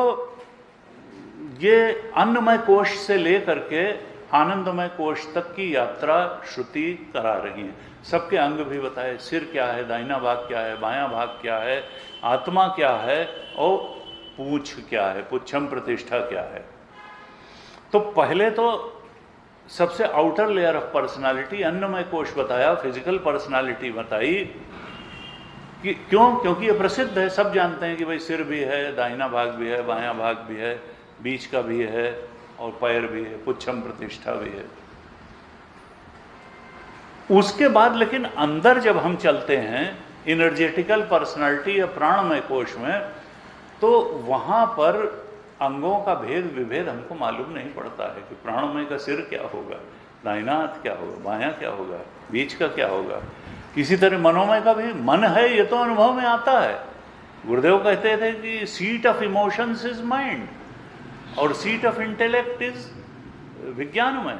ये अन्नमय कोश से लेकर के आनंदमय कोश तक की यात्रा श्रुति करा रही है। सबके अंग भी बताए, सिर क्या है, दाहिना भाग क्या है, बायां भाग क्या है, आत्मा क्या है, और पूंछ क्या है, पुच्छम प्रतिष्ठा क्या है। तो पहले तो सबसे आउटर लेयर ऑफ पर्सनालिटी अन्नमय कोश बताया, फिजिकल पर्सनालिटी बताई कि क्यों, क्योंकि ये प्रसिद्ध है, सब जानते हैं कि भाई सिर भी है, दाहिना भाग भी है, बायां भाग भी है, बीच का भी है, और पैर भी है, पुच्छम प्रतिष्ठा भी है। उसके बाद लेकिन अंदर जब हम चलते हैं इनर्जेटिकल पर्सनालिटी या प्राणमय कोश में, तो वहां पर अंगों का भेद विभेद हमको मालूम नहीं पड़ता है कि प्राणमय का सिर क्या होगा, दाहिना हाथ क्या होगा, बायां क्या होगा, बीच का क्या होगा। इसी तरह मनोमय का भी, मन है ये तो अनुभव में आता है। गुरुदेव कहते थे कि seat of emotions is mind और सीट ऑफ इंटेलेक्ट इज विज्ञानमय।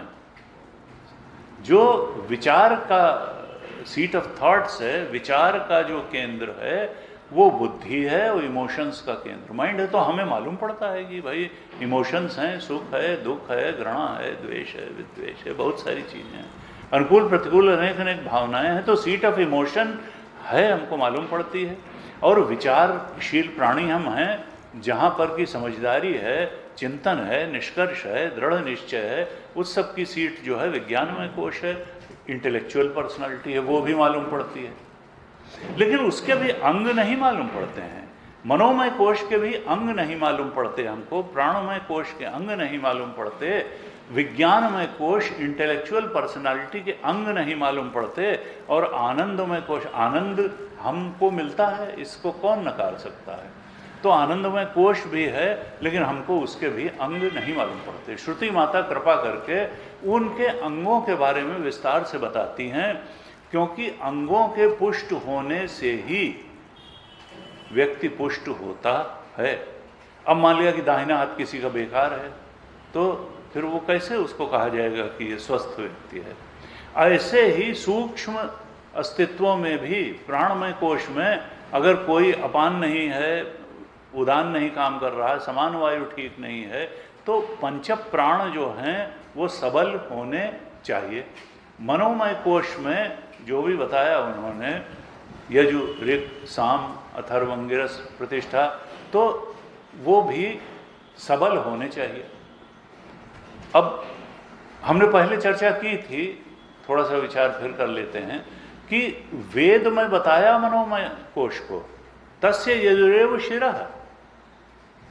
जो विचार का सीट ऑफ थॉट्स है, विचार का जो केंद्र है वो बुद्धि है, वो इमोशंस का केंद्र माइंड है। तो हमें मालूम पड़ता है कि भाई इमोशंस हैं, सुख है, दुख है, घृणा है, द्वेष है, विद्वेष है, बहुत सारी चीज़ें हैं, अनुकूल प्रतिकूल अनेक अनेक भावनाएं हैं। तो सीट ऑफ इमोशन है, हमको मालूम पड़ती है। और विचारशील प्राणी हम हैं, जहाँ पर की समझदारी है, चिंतन है, निष्कर्ष है, दृढ़ निश्चय है, उस सब की सीट जो है विज्ञानमय कोश है, इंटेलेक्चुअल पर्सनालिटी है, वो भी मालूम पड़ती है। लेकिन उसके भी अंग नहीं मालूम पड़ते हैं। मनोमय कोश के भी अंग नहीं मालूम पड़ते हमको, प्राणमय कोश के अंग नहीं मालूम पड़ते, विज्ञानमय कोश इंटेलेक्चुअल पर्सनालिटी के अंग नहीं मालूम पड़ते, और आनंदमय कोश, आनंद हमको मिलता है, इसको कौन नकार सकता है। तो आनंदमय कोश भी है, लेकिन हमको उसके भी अंग नहीं मालूम पड़ते। श्रुति माता कृपा करके उनके अंगों के बारे में विस्तार से बताती हैं, क्योंकि अंगों के पुष्ट होने से ही व्यक्ति पुष्ट होता है। अब मान लिया कि दाहिना हाथ किसी का बेकार है, तो फिर वो कैसे उसको कहा जाएगा कि ये स्वस्थ व्यक्ति है। ऐसे ही सूक्ष्म अस्तित्वों में भी प्राणमय कोश में अगर कोई अपान नहीं है, उदान नहीं काम कर रहा है, समान वायु ठीक नहीं है, तो पंच प्राण जो हैं वो सबल होने चाहिए। मनोमय कोश में जो भी बताया उन्होंने, यजु ऋग साम अथर्व अंगिरस प्रतिष्ठा, तो वो भी सबल होने चाहिए। अब हमने पहले चर्चा की थी, थोड़ा सा विचार फिर कर लेते हैं कि वेद में बताया मनोमय कोश को, तस्य यजुरेव शिरः,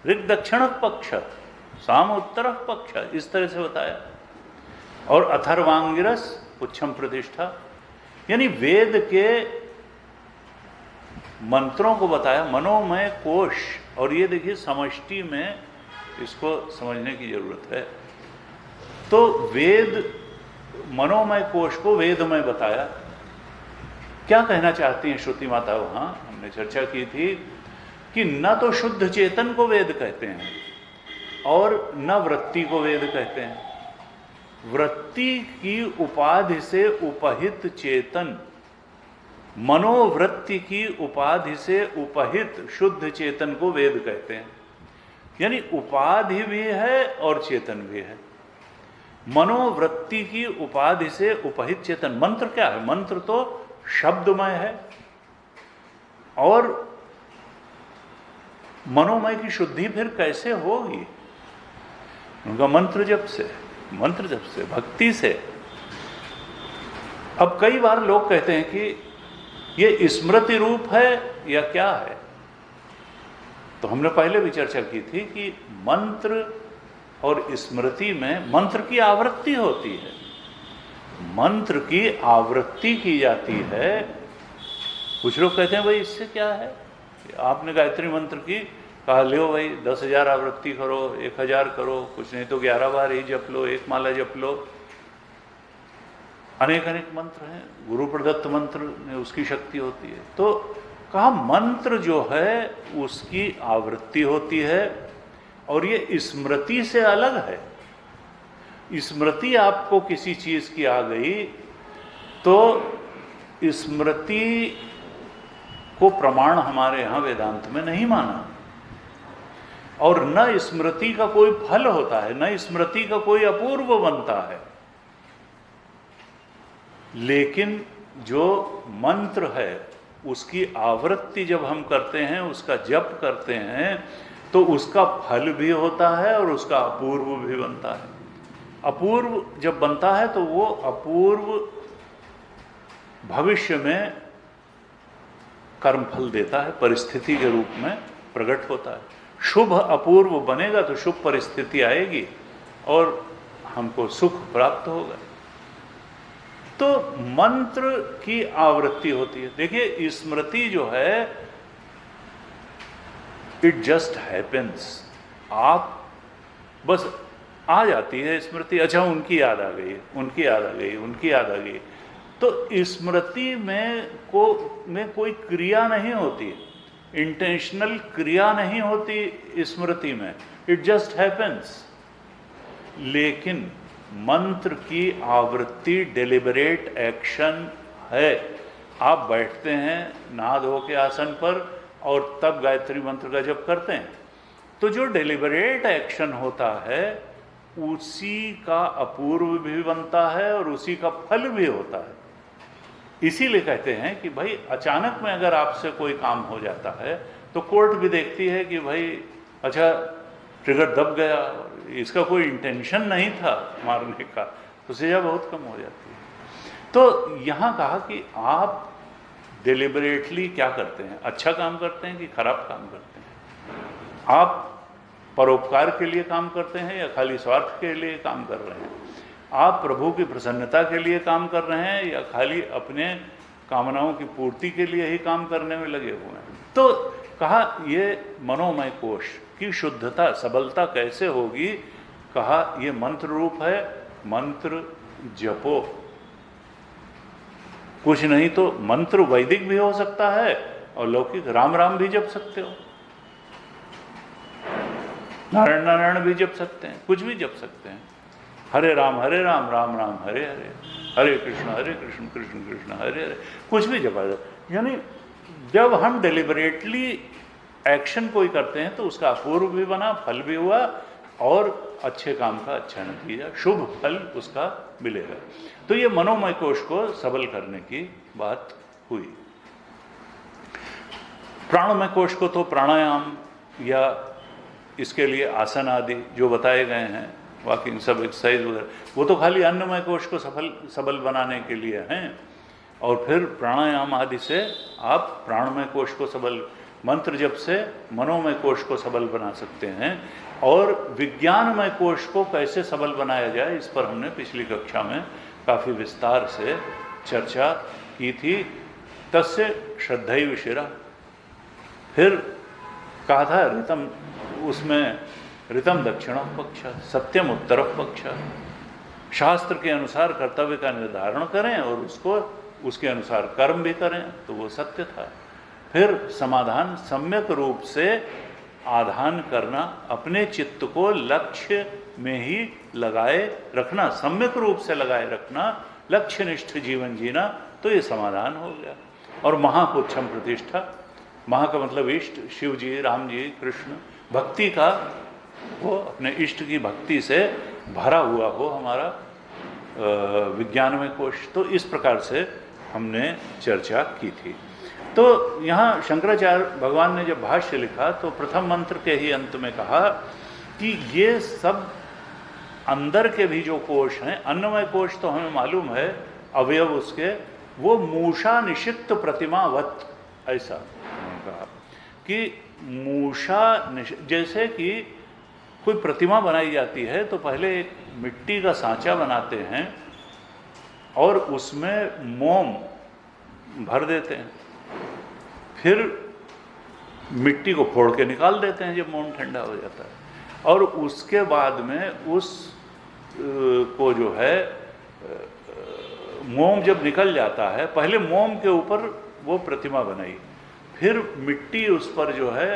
ऋग दक्षिण पक्ष, साम उत्तर पक्ष, इस तरह से बताया। और अथर्वांगिरस पुच्छम प्रतिष्ठा, यानी वेद के मंत्रों को बताया, मनोमय कोश। और ये देखिए समष्टि में इसको समझने की जरूरत है। तो वेद, मनोमय कोश को वेदमय बताया। क्या कहना चाहती हैं श्रुति माता वहां? हमने चर्चा की थी कि न तो शुद्ध चेतन को वेद कहते हैं और न वृत्ति को वेद कहते हैं। वृत्ति की उपाधि से उपहित चेतन, मनोवृत्ति की उपाधि से उपहित शुद्ध चेतन को वेद कहते हैं। यानी उपाधि भी है और चेतन भी है। मनोवृत्ति की उपाधि से उपहित चेतन, मंत्र क्या है? मंत्र तो शब्दमय है। और मनोमय की शुद्धि फिर कैसे होगी? उनका मंत्र जप से, भक्ति से। अब कई बार लोग कहते हैं कि ये स्मृति रूप है या क्या है? तो हमने पहले भी चर्चा की थी कि मंत्र और स्मृति में मंत्र की आवृत्ति होती है, मंत्र की आवृत्ति की जाती है। कुछ लोग कहते हैं भाई इससे क्या है, आपने गायत्री मंत्र की, कहा लो भाई 10,000 आवृत्ति करो, 1,000 करो, कुछ नहीं तो 11 बार ही जप लो, एक माला जप लो। अनेक अनेक मंत्र हैं, गुरु प्रदत्त मंत्र में उसकी शक्ति होती है। तो कहा मंत्र जो है उसकी आवृत्ति होती है और ये स्मृति से अलग है। स्मृति आपको किसी चीज की आ गई तो स्मृति को प्रमाण हमारे यहां वेदांत में नहीं माना, और न स्मृति का कोई फल होता है, न स्मृति का कोई अपूर्व बनता है। लेकिन जो मंत्र है उसकी आवृत्ति जब हम करते हैं, उसका जप करते हैं, तो उसका फल भी होता है और उसका अपूर्व भी बनता है। अपूर्व जब बनता है तो वो अपूर्व भविष्य में कर्मफल देता है, परिस्थिति के रूप में प्रकट होता है। शुभ अपूर्व बनेगा तो शुभ परिस्थिति आएगी और हमको सुख प्राप्त होगा। तो मंत्र की आवृत्ति होती है। देखिए स्मृति जो है इट जस्ट हैपेंस, आप बस आ जाती है स्मृति, अच्छा उनकी याद आ गई, उनकी याद आ गई, उनकी याद आ गई। तो स्मृति में कोई क्रिया नहीं होती, इंटेंशनल क्रिया नहीं होती स्मृति में, इट जस्ट हैपेंस। लेकिन मंत्र की आवृत्ति डेलिबरेट एक्शन है। आप बैठते हैं नहा धो के आसन पर और तब गायत्री मंत्र का जप करते हैं, तो जो डेलिबरेट एक्शन होता है उसी का अपूर्व भी बनता है और उसी का फल भी होता है। इसीलिए कहते हैं कि भाई अचानक में अगर आपसे कोई काम हो जाता है तो कोर्ट भी देखती है कि भाई अच्छा ट्रिगर दब गया, इसका कोई इंटेंशन नहीं था मारने का, तो सजा बहुत कम हो जाती है। तो यहाँ कहा कि आप डिलिबरेटली क्या करते हैं, अच्छा काम करते हैं कि खराब काम करते हैं? आप परोपकार के लिए काम करते हैं या खाली स्वार्थ के लिए काम कर रहे हैं? आप प्रभु की प्रसन्नता के लिए काम कर रहे हैं या खाली अपने कामनाओं की पूर्ति के लिए ही काम करने में लगे हुए हैं? तो कहा ये मनोमय कोश की शुद्धता, सबलता कैसे होगी? कहा ये मंत्र रूप है, मंत्र जपो। कुछ नहीं तो मंत्र वैदिक भी हो सकता है और लौकिक राम राम भी जप सकते हो, नारायण नारायण भी जप सकते हैं, कुछ भी जप सकते हैं। हरे राम राम राम हरे हरे, हरे कृष्ण कृष्ण कृष्ण हरे हरे, कुछ भी जपा जाए। यानी जब हम डेलिबरेटली एक्शन कोई करते हैं तो उसका अपूर्व भी बना, फल भी हुआ और अच्छे काम का अच्छा नतीजा, शुभ फल उसका मिलेगा। तो ये मनोमय कोश को सबल करने की बात हुई। प्राणमय कोश को तो प्राणायाम या इसके लिए आसन आदि जो बताए गए हैं, वॉकिंग सब एक्सरसाइज वगैरह, वो तो खाली अन्नमय कोश को सबल बनाने के लिए हैं। और फिर प्राणायाम आदि से आप प्राणमय कोश को सबल मंत्र जप से मनोमय कोश को सबल बना सकते हैं, और विज्ञानमय कोश को कैसे सबल बनाया जाए इस पर हमने पिछली कक्षा में काफ़ी विस्तार से चर्चा की थी। तस्य श्रद्धैव शिरा, फिर कहा था ऋतम, उसमें ऋतम दक्षिण पक्ष, सत्यम उत्तर पक्ष, शास्त्र के अनुसार कर्तव्य का निर्धारण करें और उसको उसके अनुसार कर्म भी करें, तो वो सत्य था। फिर समाधान, सम्यक रूप से आधान करना, अपने चित्त को लक्ष्य में ही लगाए रखना, सम्यक रूप से लगाए रखना, लक्ष्यनिष्ठ जीवन जीना, तो ये समाधान हो गया। और महापुच्छम प्रतिष्ठा, महा का मतलब इष्ट, शिव जी, राम जी, कृष्ण, भक्ति का, वो अपने इष्ट की भक्ति से भरा हुआ हो हमारा विज्ञानमय कोश। तो इस प्रकार से हमने चर्चा की थी। तो यहाँ शंकराचार्य भगवान ने जब भाष्य लिखा तो प्रथम मंत्र के ही अंत में कहा कि ये सब अंदर के भी जो कोश हैं, अन्नमय कोश तो हमें मालूम है, अवयव उसके, वो मूषा निषिक्त प्रतिमावत, ऐसा उन्होंने कहा कि मूषा जैसे कि कोई प्रतिमा बनाई जाती है तो पहले एक मिट्टी का सांचा बनाते हैं और उसमें मोम भर देते हैं, फिर मिट्टी को फोड़ के निकाल देते हैं जब मोम ठंडा हो जाता है, और उसके बाद में उस को जो है मोम जब निकल जाता है, पहले मोम के ऊपर वो प्रतिमा बनाई, फिर मिट्टी उस पर जो है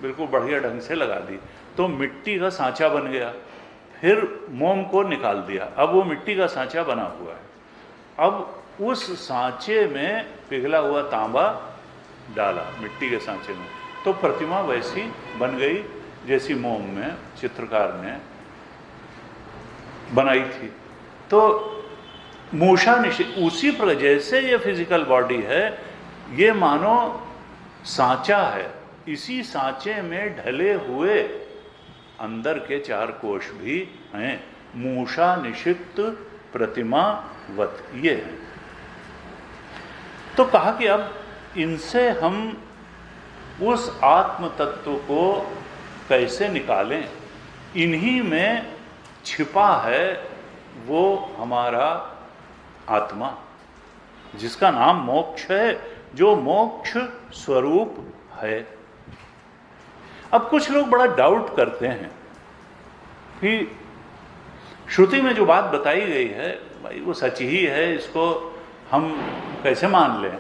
बिल्कुल बढ़िया ढंग से लगा दी, तो मिट्टी का सांचा बन गया, फिर मोम को निकाल दिया, अब वो मिट्टी का सांचा बना हुआ है। अब उस सांचे में पिघला हुआ तांबा डाला मिट्टी के सांचे में, तो प्रतिमा वैसी बन गई जैसी मोम में चित्रकार ने बनाई थी। तो मूषा निषिद्ध, उसी प्रकार जैसे ये फिजिकल बॉडी है, ये मानो सांचा है, इसी सांचे में ढले हुए अंदर के चार कोश भी हैं, मूषा निषिक्त प्रतिमावत ये है। तो कहा कि अब इनसे हम उस आत्म तत्व को कैसे निकालें, इन्हीं में छिपा है वो हमारा आत्मा, जिसका नाम मोक्ष है, जो मोक्ष स्वरूप है। अब कुछ लोग बड़ा डाउट करते हैं कि श्रुति में जो बात बताई गई है भाई वो सच ही है, इसको हम कैसे मान लें?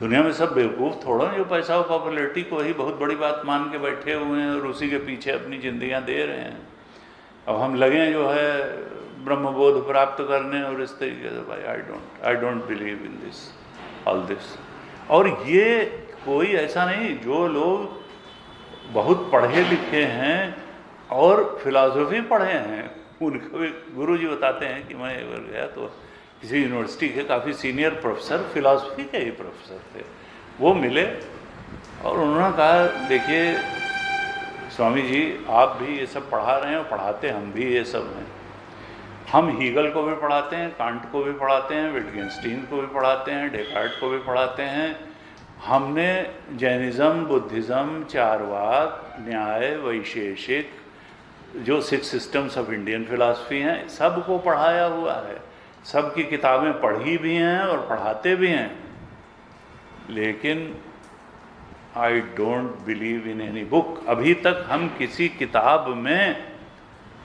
दुनिया में सब बेवकूफ़ थोड़ा जो पैसा और पॉपुलैरिटी को ही बहुत बड़ी बात मान के बैठे हुए हैं और उसी के पीछे अपनी जिंदगियां दे रहे हैं। अब हम लगे जो है ब्रह्मबोध प्राप्त करने और इस तरीके से, भाई I don't believe in this all this. और ये कोई ऐसा नहीं, जो लोग बहुत पढ़े लिखे हैं और फिलॉसफी पढ़े हैं, उनको भी गुरु जी बताते हैं कि मैं एक बार गया तो किसी यूनिवर्सिटी के काफ़ी सीनियर प्रोफेसर, फिलॉसफी के ही प्रोफेसर थे, वो मिले और उन्होंने कहा देखिए स्वामी जी, आप भी ये सब पढ़ा रहे हैं और पढ़ाते हम भी ये सब हैं। हम हीगल को भी पढ़ाते हैं, कांट को भी पढ़ाते हैं, विटगेंस्टीन को भी पढ़ाते हैं, डेकार्ट को भी पढ़ाते हैं। हमने जैनिज़्म, बुद्धिज़्म, चारवाक, न्याय, वैशेषिक, जो 6 सिस्टम्स ऑफ इंडियन फिलॉसफी हैं, सबको पढ़ाया हुआ है, सबकी किताबें पढ़ी भी हैं और पढ़ाते भी हैं। लेकिन I don't believe in any book. अभी तक हम किसी किताब में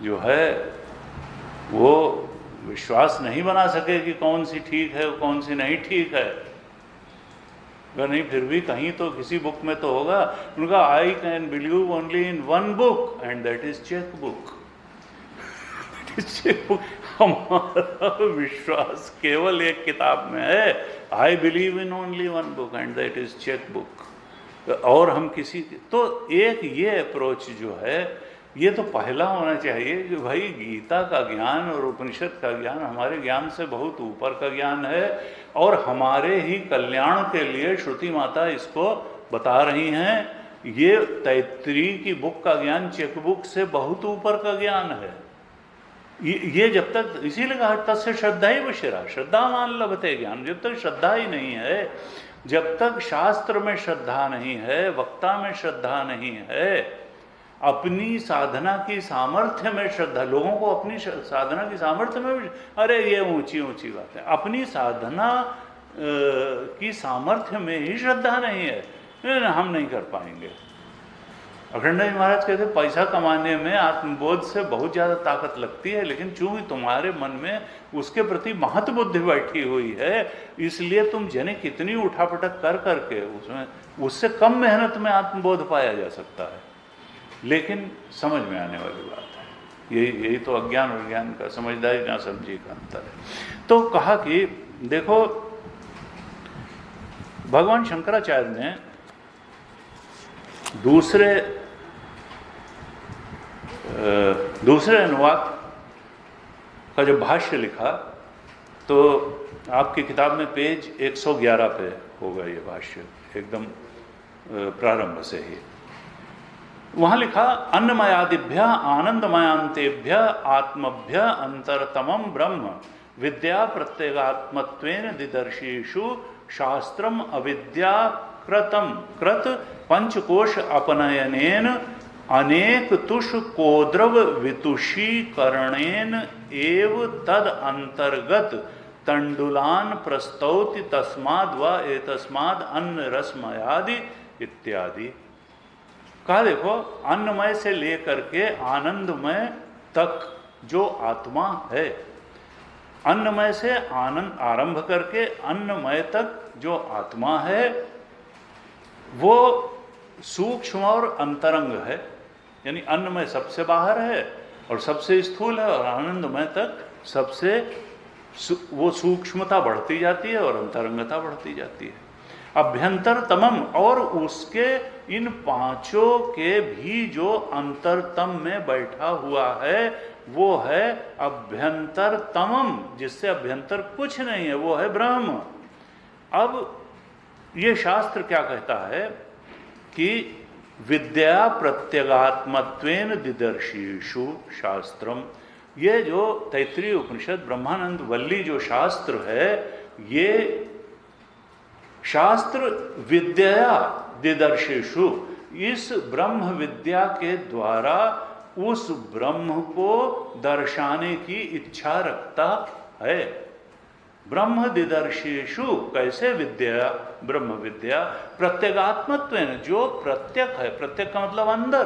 जो है वो विश्वास नहीं बना सके कि कौन सी ठीक है और कौन सी नहीं ठीक है। नहीं, फिर भी कहीं तो किसी बुक में तो होगा। उनका I can believe only in one book and that is cheque book. हमारा विश्वास केवल एक किताब में है, I believe in only one book and that is cheque book. और हम किसी, तो एक ये अप्रोच जो है ये तो पहला होना चाहिए कि भाई गीता का ज्ञान और उपनिषद का ज्ञान हमारे ज्ञान से बहुत ऊपर का ज्ञान है और हमारे ही कल्याण के लिए श्रुति माता इसको बता रही हैं। ये तैत्तिरी की बुक का ज्ञान चेकबुक से बहुत ऊपर का ज्ञान है। ये जब तक, इसीलिए कहा तस्य श्रद्धा ही विशिरा, श्रद्धा मान लभते ज्ञान। जब तक श्रद्धा ही नहीं है, जब तक शास्त्र में श्रद्धा नहीं है, वक्ता में श्रद्धा नहीं है, अपनी साधना की सामर्थ्य में श्रद्धा, लोगों को अपनी साधना की सामर्थ्य में भी, अरे ये ऊंची ऊंची बात है, अपनी साधना की सामर्थ्य में ही श्रद्धा नहीं है, हम नहीं कर पाएंगे। अखंडानंद महाराज कहते पैसा कमाने में आत्मबोध से बहुत ज़्यादा ताकत लगती है, लेकिन चूंकि तुम्हारे मन में उसके प्रति महत्व बुद्धि बैठी हुई है, इसलिए तुम जने कितनी उठापटक कर करके उसमें उससे कम मेहनत में आत्मबोध पाया जा सकता है। लेकिन समझ में आने वाली बात है, यही तो अज्ञान और ज्ञान का, समझदारी ना समझी का अंतर है। तो कहा कि देखो, भगवान शंकराचार्य ने दूसरे अनुवाद का जब भाष्य लिखा, तो आपकी किताब में पेज 111 पे होगा ये भाष्य, एकदम प्रारंभ से ही। वहां लिखा, अन्नमयादिभ्य आनंदमयांतेभ्य आत्मभ्य अंतरतमम ब्रह्म विद्या प्रत्यगात्मत्वेन दिदर्शीषु शास्त्रम अविद्या कृत पंचकोश अपनयनेन अनेक तुष कोद्रव वितुषीकरणेन एव तद अंतर्गत तंडुलान प्रस्तौति तस्माद् व एतस्माद् अन्न रसमयादि इत्यादि। कहा देखो, अन्नमय से लेकर के आनंदमय तक जो आत्मा है, अन्नमय से आनंद आरंभ करके अन्नमय तक जो आत्मा है, वो सूक्ष्म और अंतरंग है, यानी अन्नमय सबसे बाहर है और सबसे स्थूल है, और आनंदमय तक सबसे वो सूक्ष्मता बढ़ती जाती है और अंतरंगता बढ़ती जाती है। अभ्यंतर तमम, और उसके इन पांचों के भी जो अंतरतम में बैठा हुआ है वो है अभ्यंतर तमम, जिससे अभ्यंतर कुछ नहीं है, वो है ब्रह्म। अब ये शास्त्र क्या कहता है कि विद्या प्रत्यगात्मत्वेन दिदर्शीषु शास्त्रम, ये जो तैत्तिरीय उपनिषद ब्रह्मानंद वल्ली जो शास्त्र है, ये शास्त्र विद्या दिदर्शीषु, इस ब्रह्म विद्या के द्वारा उस ब्रह्म को दर्शाने की इच्छा रखता है। ब्रह्म दिदर्शीषु, कैसे विद्या, ब्रह्म विद्या प्रत्यगात्मत्वेन, जो प्रत्यक है, प्रत्यक का मतलब अंदर,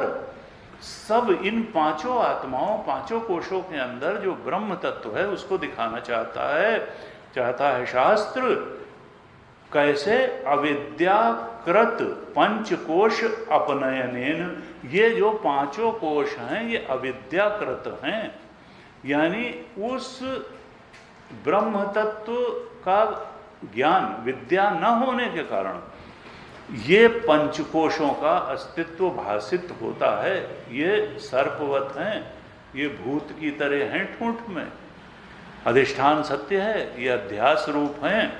सब इन पांचों आत्माओं, पांचों कोशों के अंदर जो ब्रह्म तत्व है उसको दिखाना चाहता है शास्त्र। कैसे? अविद्याकृत पंचकोश अपनयनेन, ये जो पांचों कोश हैं ये अविद्याकृत हैं, यानी उस ब्रह्म तत्व का ज्ञान, विद्या न होने के कारण ये पंचकोशों का अस्तित्व भासित होता है। ये सर्पवत हैं, ये भूत की तरह हैं ठूंठ में, अधिष्ठान सत्य है, ये अध्यास रूप हैं।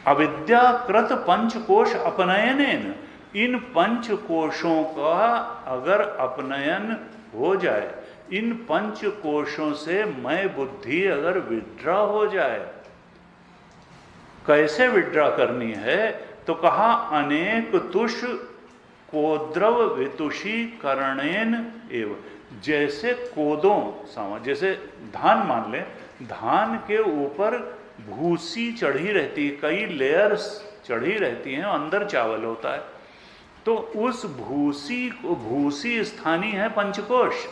अविद्याकृत पंचकोश अपनयनेन, इन पंचकोशों का अगर अपनयन हो जाए, इन पंचकोशों से मैं बुद्धि अगर विड्रॉ हो जाए, कैसे विड्रॉ करनी है? तो कहा अनेक तुष कोद्रव वितुषीकरणेन एव, जैसे कोदों, जैसे धान मान ले, धान के ऊपर भूसी चढ़ी रहती, कई लेयर्स चढ़ी रहती हैं, अंदर चावल होता है, तो उस भूसी स्थानीय है पंचकोश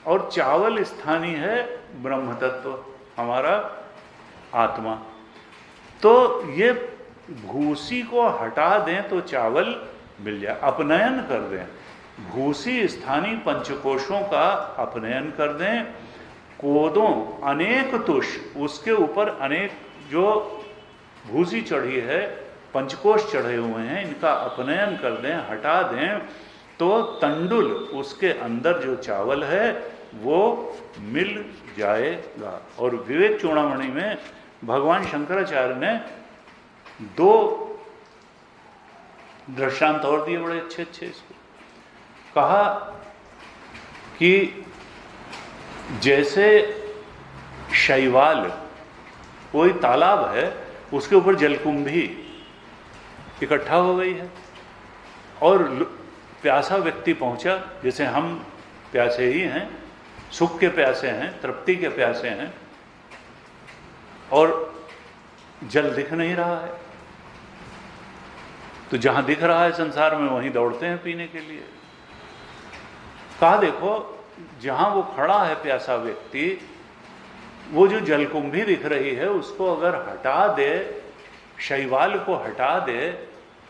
और चावल स्थानीय है ब्रह्म तत्व, हमारा आत्मा। तो ये भूसी को हटा दें तो चावल मिल जाए, अपनयन कर दें, भूसी स्थानीय पंचकोशों का अपनयन कर दें, कोदों अनेक तुष, उसके ऊपर अनेक जो भूसी चढ़ी है, पंचकोश चढ़े हुए हैं, इनका अपनयन कर दें, हटा दें, तो तंडुल, उसके अंदर जो चावल है वो मिल जाएगा। और विवेक चूड़ामणि में भगवान शंकराचार्य ने दो दृष्टांत और दिए, बड़े अच्छे अच्छे। इसको कहा कि जैसे शैवाल, कोई तालाब है, उसके ऊपर जलकुंभी, इकट्ठा हो गई है, और प्यासा व्यक्ति पहुंचा, जैसे हम प्यासे ही हैं, सुख के प्यासे हैं, तृप्ति के प्यासे हैं, और जल दिख नहीं रहा है, तो जहां दिख रहा है संसार में वहीं दौड़ते हैं पीने के लिए। कहा देखो, जहां वो खड़ा है प्यासा व्यक्ति, वो जो जलकुंभी दिख रही है उसको अगर हटा दे, शैवाल को हटा दे,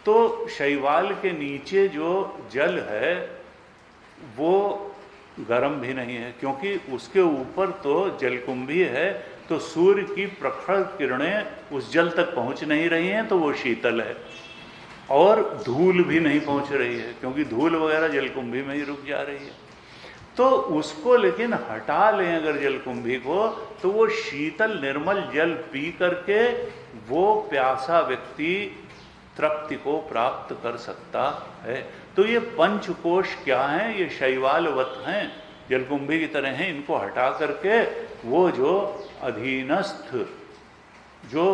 तो शैवाल के नीचे जो जल है वो गर्म भी नहीं है, क्योंकि उसके ऊपर तो जलकुंभी है, तो सूर्य की प्रखर किरणें उस जल तक पहुंच नहीं रही हैं, तो वो शीतल है। और धूल भी नहीं पहुंच रही है, क्योंकि धूल वगैरह जलकुंभी में ही रुक जा रही है। तो उसको लेकिन हटा लें अगर जलकुंभी को, तो वो शीतल निर्मल जल पी करके वो प्यासा व्यक्ति तृप्ति को प्राप्त कर सकता है। तो ये पंचकोश क्या हैं? ये शैवालवत हैं, जलकुंभी की तरह हैं। इनको हटा करके वो जो अधीनस्थ, जो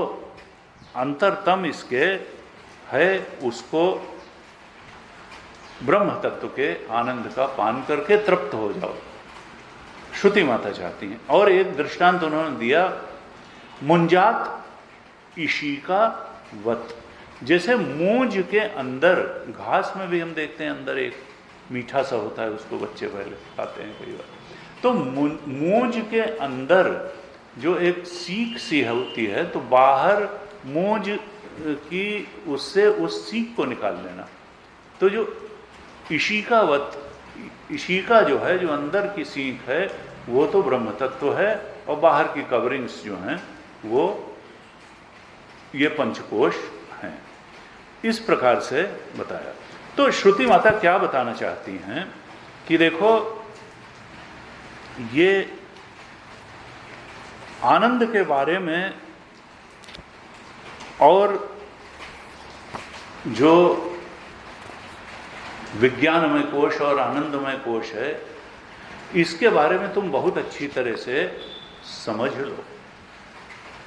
अंतरतम इसके है, उसको ब्रह्म तत्व के आनंद का पान करके तृप्त हो जाओ, श्रुति माता चाहती हैं। और एक दृष्टांत उन्होंने दिया, मुंजात इशिका वत। जैसे मूंज के अंदर, घास में भी हम देखते हैं अंदर एक मीठा सा होता है, उसको बच्चे पहले खाते हैं कई बार। तो मूंज के अंदर जो एक सीख सी होती है, तो बाहर मूंज की उससे उस सीख को निकाल लेना। तो जो इशिकावत, इशिका जो है, जो अंदर की सीख है, वो तो ब्रह्म तत्व है, और बाहर की कवरिंग्स जो हैं वो ये पंचकोश हैं। इस प्रकार से बताया। तो श्रुति माता क्या बताना चाहती हैं कि देखो, ये आनंद के बारे में और जो विज्ञानमय कोश और आनंदमय कोश है, इसके बारे में तुम बहुत अच्छी तरह से समझ लो।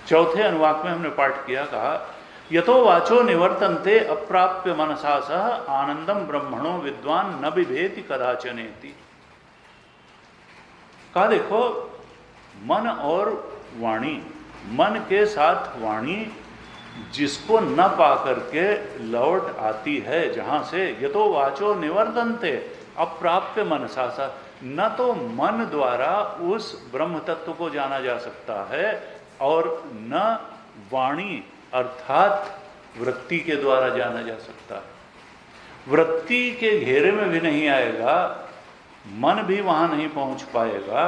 चौथे अनुवाक में हमने पाठ किया, कहा यतो वाचो निवर्तन्ते अप्राप्य मनसा सह आनंदम ब्रह्मणो विद्वान न बिभेति कदाचनेति। कहा देखो, मन और वाणी, मन के साथ वाणी जिसको न पा करके लौट आती है, जहां से यतो वाचो निवर्तन्ते अप्राप्य मनसा सह, न तो मन द्वारा उस ब्रह्म तत्व को जाना जा सकता है, और न वाणी अर्थात वृत्ति के द्वारा जाना जा सकता है। वृत्ति के घेरे में भी नहीं आएगा, मन भी वहां नहीं पहुंच पाएगा,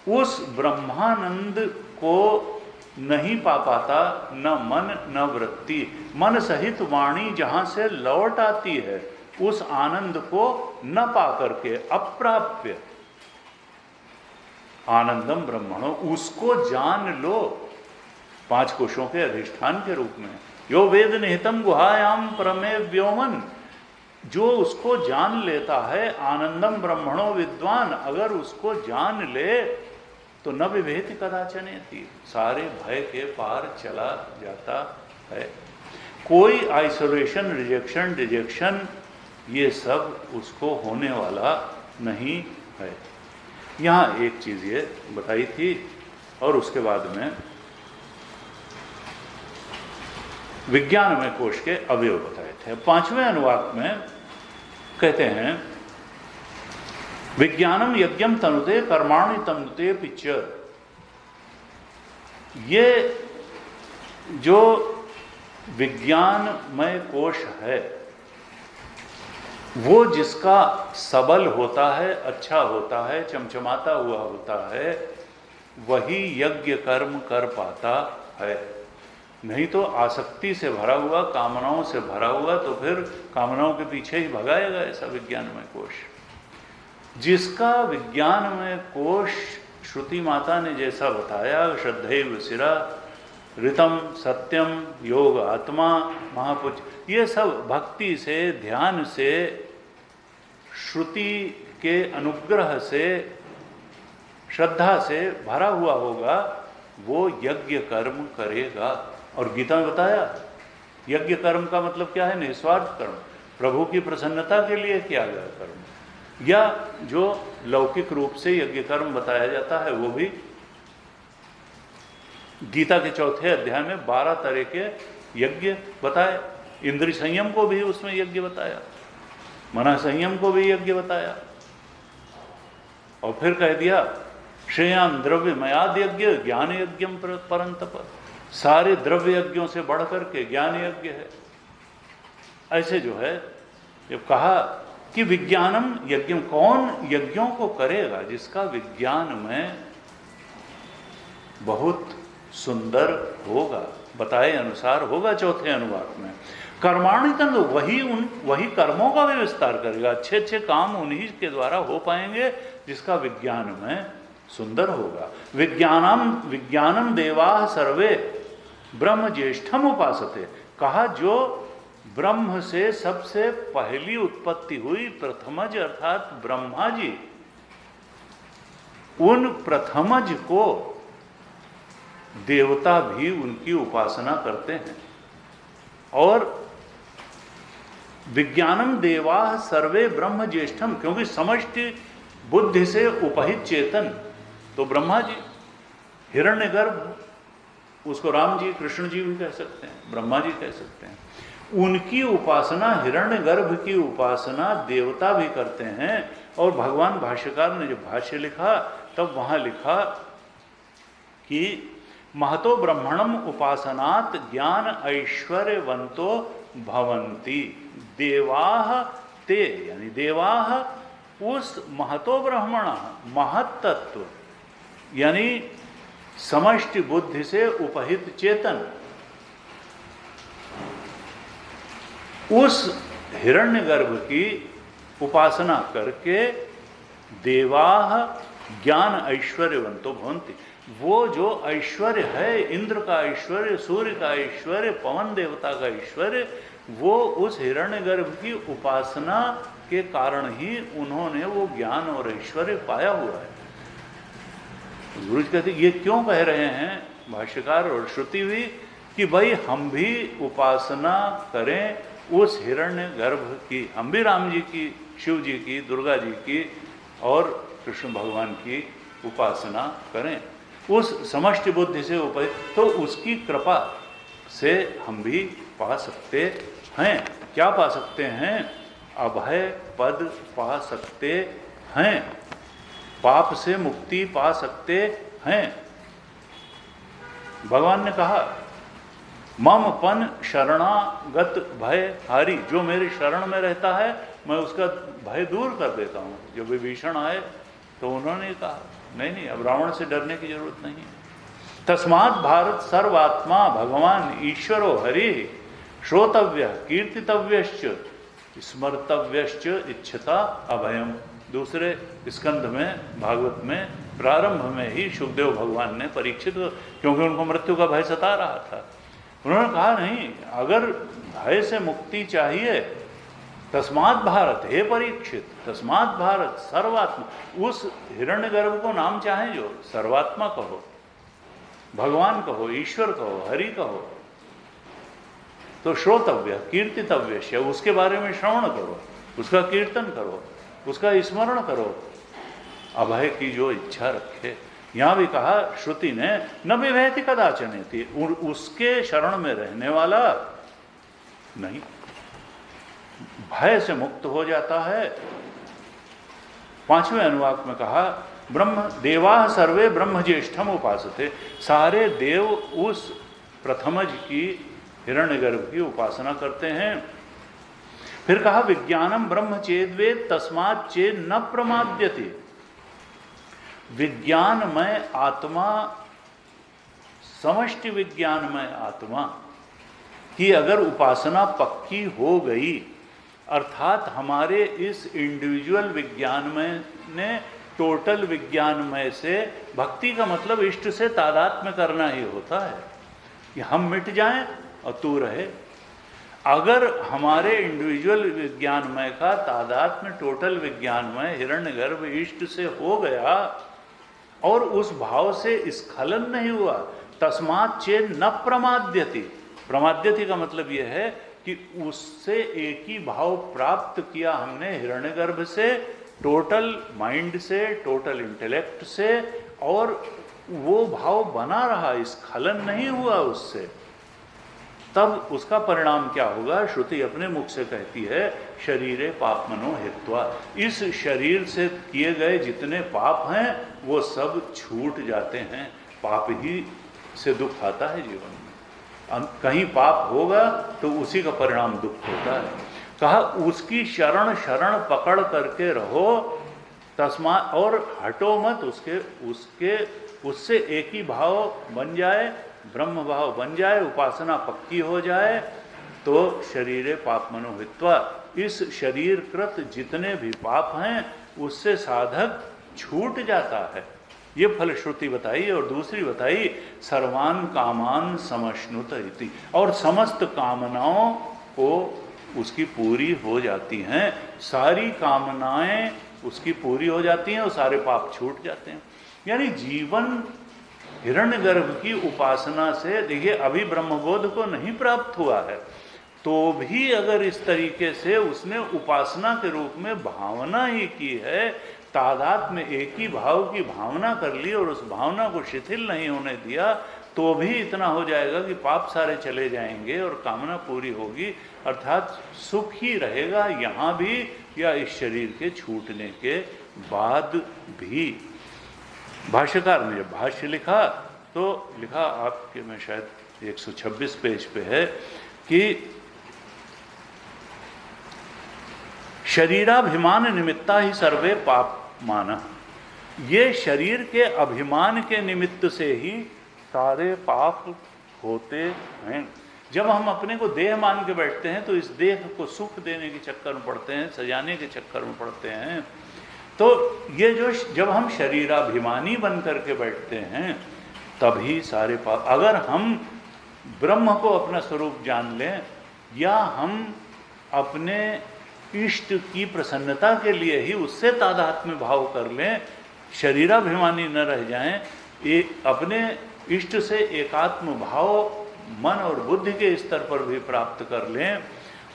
उस ब्रह्मानंद को नहीं पा पाता न मन न वृत्ति। मन सहित वाणी जहां से लौट आती है, उस आनंद को न पा करके अप्राप्य आनंदम ब्रह्मणो, उसको जान लो पांच कोशों के अधिष्ठान के रूप में। यो वेद निहितम गुहायाम प्रमे व्योमन, जो उसको जान लेता है, आनंदम ब्रह्मणो विद्वान, अगर उसको जान ले तो न विभेति कदाचनेति, सारे भय के पार चला जाता है। कोई आइसोलेशन, रिजेक्शन, डिजेक्शन, ये सब उसको होने वाला नहीं है। यहाँ एक चीज ये बताई थी, और उसके बाद में विज्ञानमय कोश के अवयव बताए थे। पांचवें अनुवाक में कहते हैं, विज्ञानम यज्ञम तनुते कर्माणि तनुते पिक्चर। ये जो विज्ञानमय कोश है, वो जिसका सबल होता है, अच्छा होता है, चमचमाता हुआ होता है, वही यज्ञ कर्म कर पाता है। नहीं तो आसक्ति से भरा हुआ, कामनाओं से भरा हुआ, तो फिर कामनाओं के पीछे ही भगाएगा ऐसा विज्ञानमय कोश। जिसका विज्ञानमय कोश श्रुति माता ने जैसा बताया, श्रद्धैव शिरा ऋतम सत्यम योग आत्मा महापुच, ये सब भक्ति से, ध्यान से, श्रुति के अनुग्रह से, श्रद्धा से भरा हुआ होगा, वो यज्ञ कर्म करेगा। और गीता में बताया, यज्ञ कर्म का मतलब क्या है? निस्वार्थ कर्म, प्रभु की प्रसन्नता के लिए किया गया कर्म। या जो लौकिक रूप से यज्ञ कर्म बताया जाता है वो भी गीता के 4थे अध्याय में 12 तरह के यज्ञ बताए। इंद्रिय संयम को भी उसमें यज्ञ बताया, मना संयम को भी यज्ञ बताया, और फिर कह दिया श्रेयान द्रव्यमयाद यज्ञ ज्ञान यज्ञम परंतप, सारे द्रव्य यज्ञों से बढ़कर के ज्ञान यज्ञ है। ऐसे जो है जब कहा कि विज्ञानम यज्ञम, कौन यज्ञों को करेगा? जिसका विज्ञान में बहुत सुंदर होगा, बताए अनुसार होगा 4थे अनुवाक में। कर्माणि तंग, वही कर्मों का भी विस्तार करेगा। अच्छे अच्छे काम उन्हीं के द्वारा हो पाएंगे जिसका विज्ञान में सुंदर होगा। विज्ञानम देवा सर्वे ब्रह्म ज्येष्ठम उपासते, कहा जो ब्रह्म से सबसे पहली उत्पत्ति हुई प्रथमज अर्थात ब्रह्मा जी, उन प्रथमज को देवता भी उनकी उपासना करते हैं। और विज्ञानम देवा सर्वे ब्रह्म ज्येष्ठम, क्योंकि समष्टि बुद्धि से उपहित चेतन तो ब्रह्मा जी, हिरण्यगर्भ, उसको राम जी कृष्ण जी भी कह सकते हैं, ब्रह्मा जी कह सकते हैं, उनकी उपासना, हिरण्यगर्भ की उपासना देवता भी करते हैं। और भगवान भाष्यकार ने जो भाष्य लिखा तब वहां लिखा कि महतो ब्रह्मणम उपासनात् ज्ञान ऐश्वर्यवंतो भवन्ति देवाः ते, यानी देवाः उस महतो ब्रह्मण, महत तत्व यानी समष्टि बुद्धि से उपहित चेतन, उस हिरण्यगर्भ की उपासना करके देवाः ज्ञान ऐश्वर्यवंतो भवन्ति, वो जो ऐश्वर्य है, इंद्र का ऐश्वर्य, सूर्य का ऐश्वर्य, पवन देवता का ऐश्वर्य, वो उस हिरण्यगर्भ की उपासना के कारण ही उन्होंने वो ज्ञान और ऐश्वर्य पाया हुआ है। गुरु जी कहते ये क्यों कह रहे हैं भाष्यकार और श्रुति भी कि भाई हम भी उपासना करें उस हिरण्यगर्भ की, हम भी राम जी की, शिव जी की, दुर्गा जी की और कृष्ण भगवान की उपासना करें उस समष्टि बुद्धि से उपहित, तो उसकी कृपा से हम भी पा सकते हैं। क्या पा सकते हैं? अभय पद पा सकते हैं, पाप से मुक्ति पा सकते हैं। भगवान ने कहा मम पन शरणागत भय हारी, जो मेरी शरण में रहता है मैं उसका भय दूर कर देता हूं। जब विभीषण आए तो उन्होंने कहा नहीं, अब रावण से डरने की जरूरत नहीं है। तस्मात् भारत सर्वात्मा भगवान ईश्वरो हरि श्रोतव्य कीर्तितव्यश्च स्मर्तव्यश्च इच्छता अभयम। दूसरे स्कंध में भागवत में प्रारंभ में ही सुखदेव भगवान ने परीक्षित, क्योंकि उनको मृत्यु का भय सता रहा था, उन्होंने कहा नहीं, अगर भय से मुक्ति चाहिए तस्मात् भारत, हे परीक्षित, तस्मात् भारत सर्वात्मा, उस हिरण्यगर्भ को नाम चाहे जो सर्वात्मा कहो, भगवान कहो, ईश्वर कहो, हरि कहो, तो श्रोतव्य कीर्तितव्य, उसके बारे में श्रवण करो, उसका कीर्तन करो, उसका स्मरण करो, अभय की जो इच्छा रखे। यहां भी कहा श्रुति ने न विभेति कदाचन थी, उसके शरण में रहने वाला नहीं, भय से मुक्त हो जाता है। 5वें अनुवाक में कहा ब्रह्म देवा सर्वे ब्रह्म ज्येष्ठम उपासते, सारे देव उस प्रथमज की हिरण्यगर्भ की उपासना करते हैं। फिर कहा विज्ञानम ब्रह्म चेद्वेद तस्मात् चेद न प्रमाद्यति, विज्ञानमय आत्मा, समष्टि विज्ञानमय आत्मा की अगर उपासना पक्की हो गई, अर्थात हमारे इस इंडिविजुअल विज्ञानमय ने टोटल विज्ञानमय से, भक्ति का मतलब इष्ट से तादात्म्य करना ही होता है कि हम मिट जाएं और तू रहे। अगर हमारे इंडिविजुअल विज्ञानमय का तादात्म्य टोटल विज्ञानमय हिरण्यगर्भ इष्ट से हो गया और उस भाव से स्खलन नहीं हुआ, तस्मात् चेद न प्रमाद्यति, प्रमाद्यति का मतलब यह है कि उससे एक ही भाव प्राप्त किया हमने हिरण्यगर्भ से, टोटल माइंड से, टोटल इंटेलेक्ट से, और वो भाव बना रहा, स्खलन नहीं हुआ उससे। तब उसका परिणाम क्या होगा? श्रुति अपने मुख से कहती है, शरीरे पाप मनो हित्वा। इस शरीर से किए गए जितने पाप हैं वो सब छूट जाते हैं। पाप ही से दुख आता है जीवन में, कहीं पाप होगा तो उसी का परिणाम दुख होता है। कहा उसकी शरण शरण पकड़ करके रहो, तस्मा, और हटो मत उससे एक ही भाव बन जाए, ब्रह्म भाव बन जाए, उपासना पक्की हो जाए, तो शरीरे पाप मनोहित्वा, इस शरीर कृत जितने भी पाप हैं उससे साधक छूट जाता है। ये फलश्रुति बताई। और दूसरी बताई, सर्वान कामान समश्नुत इति, और समस्त कामनाओं को उसकी पूरी हो जाती हैं, सारी कामनाएं उसकी पूरी हो जाती हैं और सारे पाप छूट जाते हैं। यानी जीवन हिरण्यगर्भ की उपासना से, देखिए अभी ब्रह्मबोध को नहीं प्राप्त हुआ है, तो भी अगर इस तरीके से उसने उपासना के रूप में भावना ही की है, तादाद में एक ही भाव की भावना कर ली और उस भावना को शिथिल नहीं होने दिया, तो भी इतना हो जाएगा कि पाप सारे चले जाएंगे और कामना पूरी होगी, अर्थात सुख ही रहेगा यहाँ भी या इस शरीर के छूटने के बाद भी। भाष्यकार ने जब भाष्य लिखा तो लिखा, आपके में शायद 126 पेज पे है कि शरीराभिमान निमित्ता ही सर्वे पाप माना, ये शरीर के अभिमान के निमित्त से ही सारे पाप होते हैं। जब हम अपने को देह मान के बैठते हैं तो इस देह को सुख देने के चक्कर में पड़ते हैं, सजाने के चक्कर में पड़ते हैं। तो ये जो जब हम शरीराभिमानी बन करके बैठते हैं तभी सारे पाप, अगर हम ब्रह्म को अपना स्वरूप जान लें या हम अपने इष्ट की प्रसन्नता के लिए ही उससे तादात्म्य भाव कर लें, शरीराभिमानी न रह जाएं, अपने इष्ट से एकात्म भाव मन और बुद्धि के स्तर पर भी प्राप्त कर लें,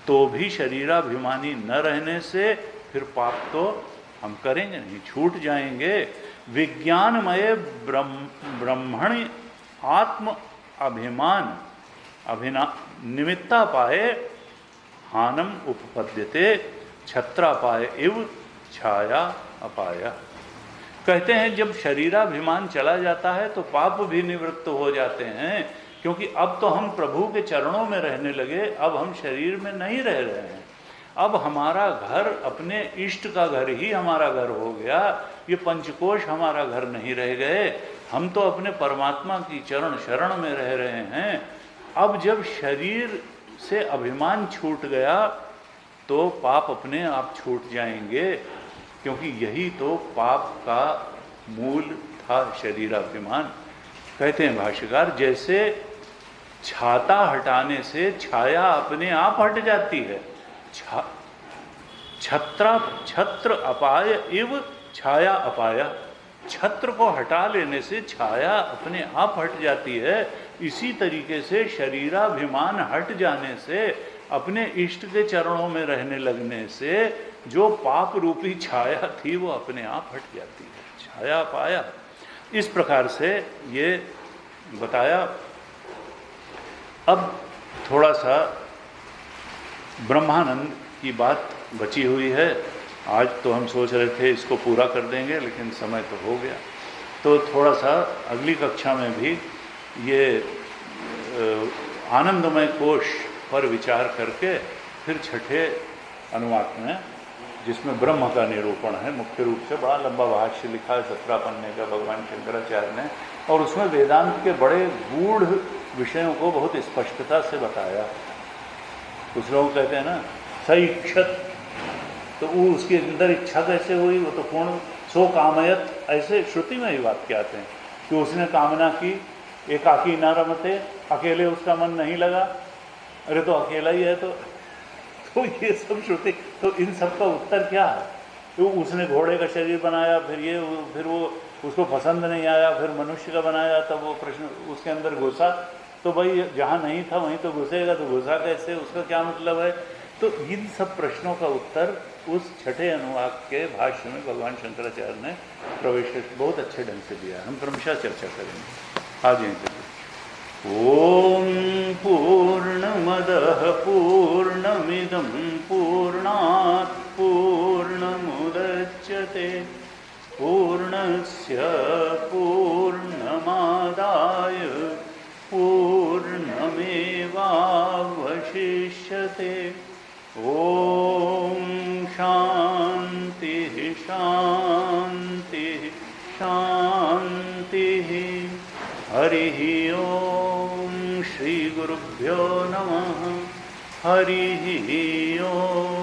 तो भी शरीराभिमानी न रहने से फिर पाप तो हम करेंगे नहीं, छूट जाएंगे। विज्ञानमय ब्रह्मण आत्म अभिमान निमित्ता पाए हानम उपपद्यते छत्रापाय इव छाया अपाया। कहते हैं जब शरीराभिमान चला जाता है तो पाप भी निवृत्त हो जाते हैं, क्योंकि अब तो हम प्रभु के चरणों में रहने लगे, अब हम शरीर में नहीं रह रहे हैं, अब हमारा घर अपने इष्ट का घर ही हमारा घर हो गया, ये पंचकोश हमारा घर नहीं रह गए, हम तो अपने परमात्मा की चरण शरण में रह रहे हैं। अब जब शरीर से अभिमान छूट गया तो पाप अपने आप छूट जाएंगे, क्योंकि यही तो पाप का मूल था, शरीराभिमान। कहते हैं भाष्यकार, जैसे छाता हटाने से छाया अपने आप हट जाती है, छत्र अपाय इव छाया अपाया, छत्र को हटा लेने से छाया अपने आप हट जाती है। इसी तरीके से शरीराभिमान हट जाने से, अपने इष्ट के चरणों में रहने लगने से जो पाप रूपी छाया थी वो अपने आप हट जाती है, छाया पाया। इस प्रकार से ये बताया। अब थोड़ा सा ब्रह्मानंद की बात बची हुई है। आज तो हम सोच रहे थे इसको पूरा कर देंगे, लेकिन समय तो हो गया, तो थोड़ा सा अगली कक्षा में भी ये आनंदमय कोश पर विचार करके फिर छठे अनुवाक में, जिसमें ब्रह्म का निरूपण है मुख्य रूप से, बड़ा लंबा भाष्य लिखा है 17 पन्ने का भगवान शंकराचार्य ने, और उसमें वेदांत के बड़े गूढ़ विषयों को बहुत स्पष्टता से बताया। कुछ लोग कहते हैं ना सईक्षत, तो वो उसके अंदर इच्छा कैसे हुई, वो तो पूर्ण सो कामयत, ऐसे श्रुति में ही वाक्य आते हैं कि उसने कामना की, एकाकी न रमते, अकेले उसका मन नहीं लगा, अरे तो अकेला ही है तो ये सब श्रुति। तो इन सब का उत्तर क्या है? तो उसने घोड़े का शरीर बनाया, फिर वो उसको पसंद नहीं आया, फिर मनुष्य का बनाया, तब वो प्रश्न उसके अंदर घुसा, तो भाई जहाँ नहीं था वहीं तो घुसेगा, तो घुसा कैसे, उसका क्या मतलब है। तो इन सब प्रश्नों का उत्तर उस छठे अनुवाक के भाष्य में भगवान शंकराचार्य ने प्रवेश बहुत अच्छे ढंग से दिया है। हम क्रमशः चर्चा करेंगे आज यहीं से। ओम पूर्णमदः पूर्णमिदं पूर्णात् पूर्णमुदच्यते पूर्णस्य पूर्णमादाय पूर्णमेवावशिष्यते। ओम शांति शांति शांति। हरि ओम। श्री गुरुभ्यो नमः। हरि ओम।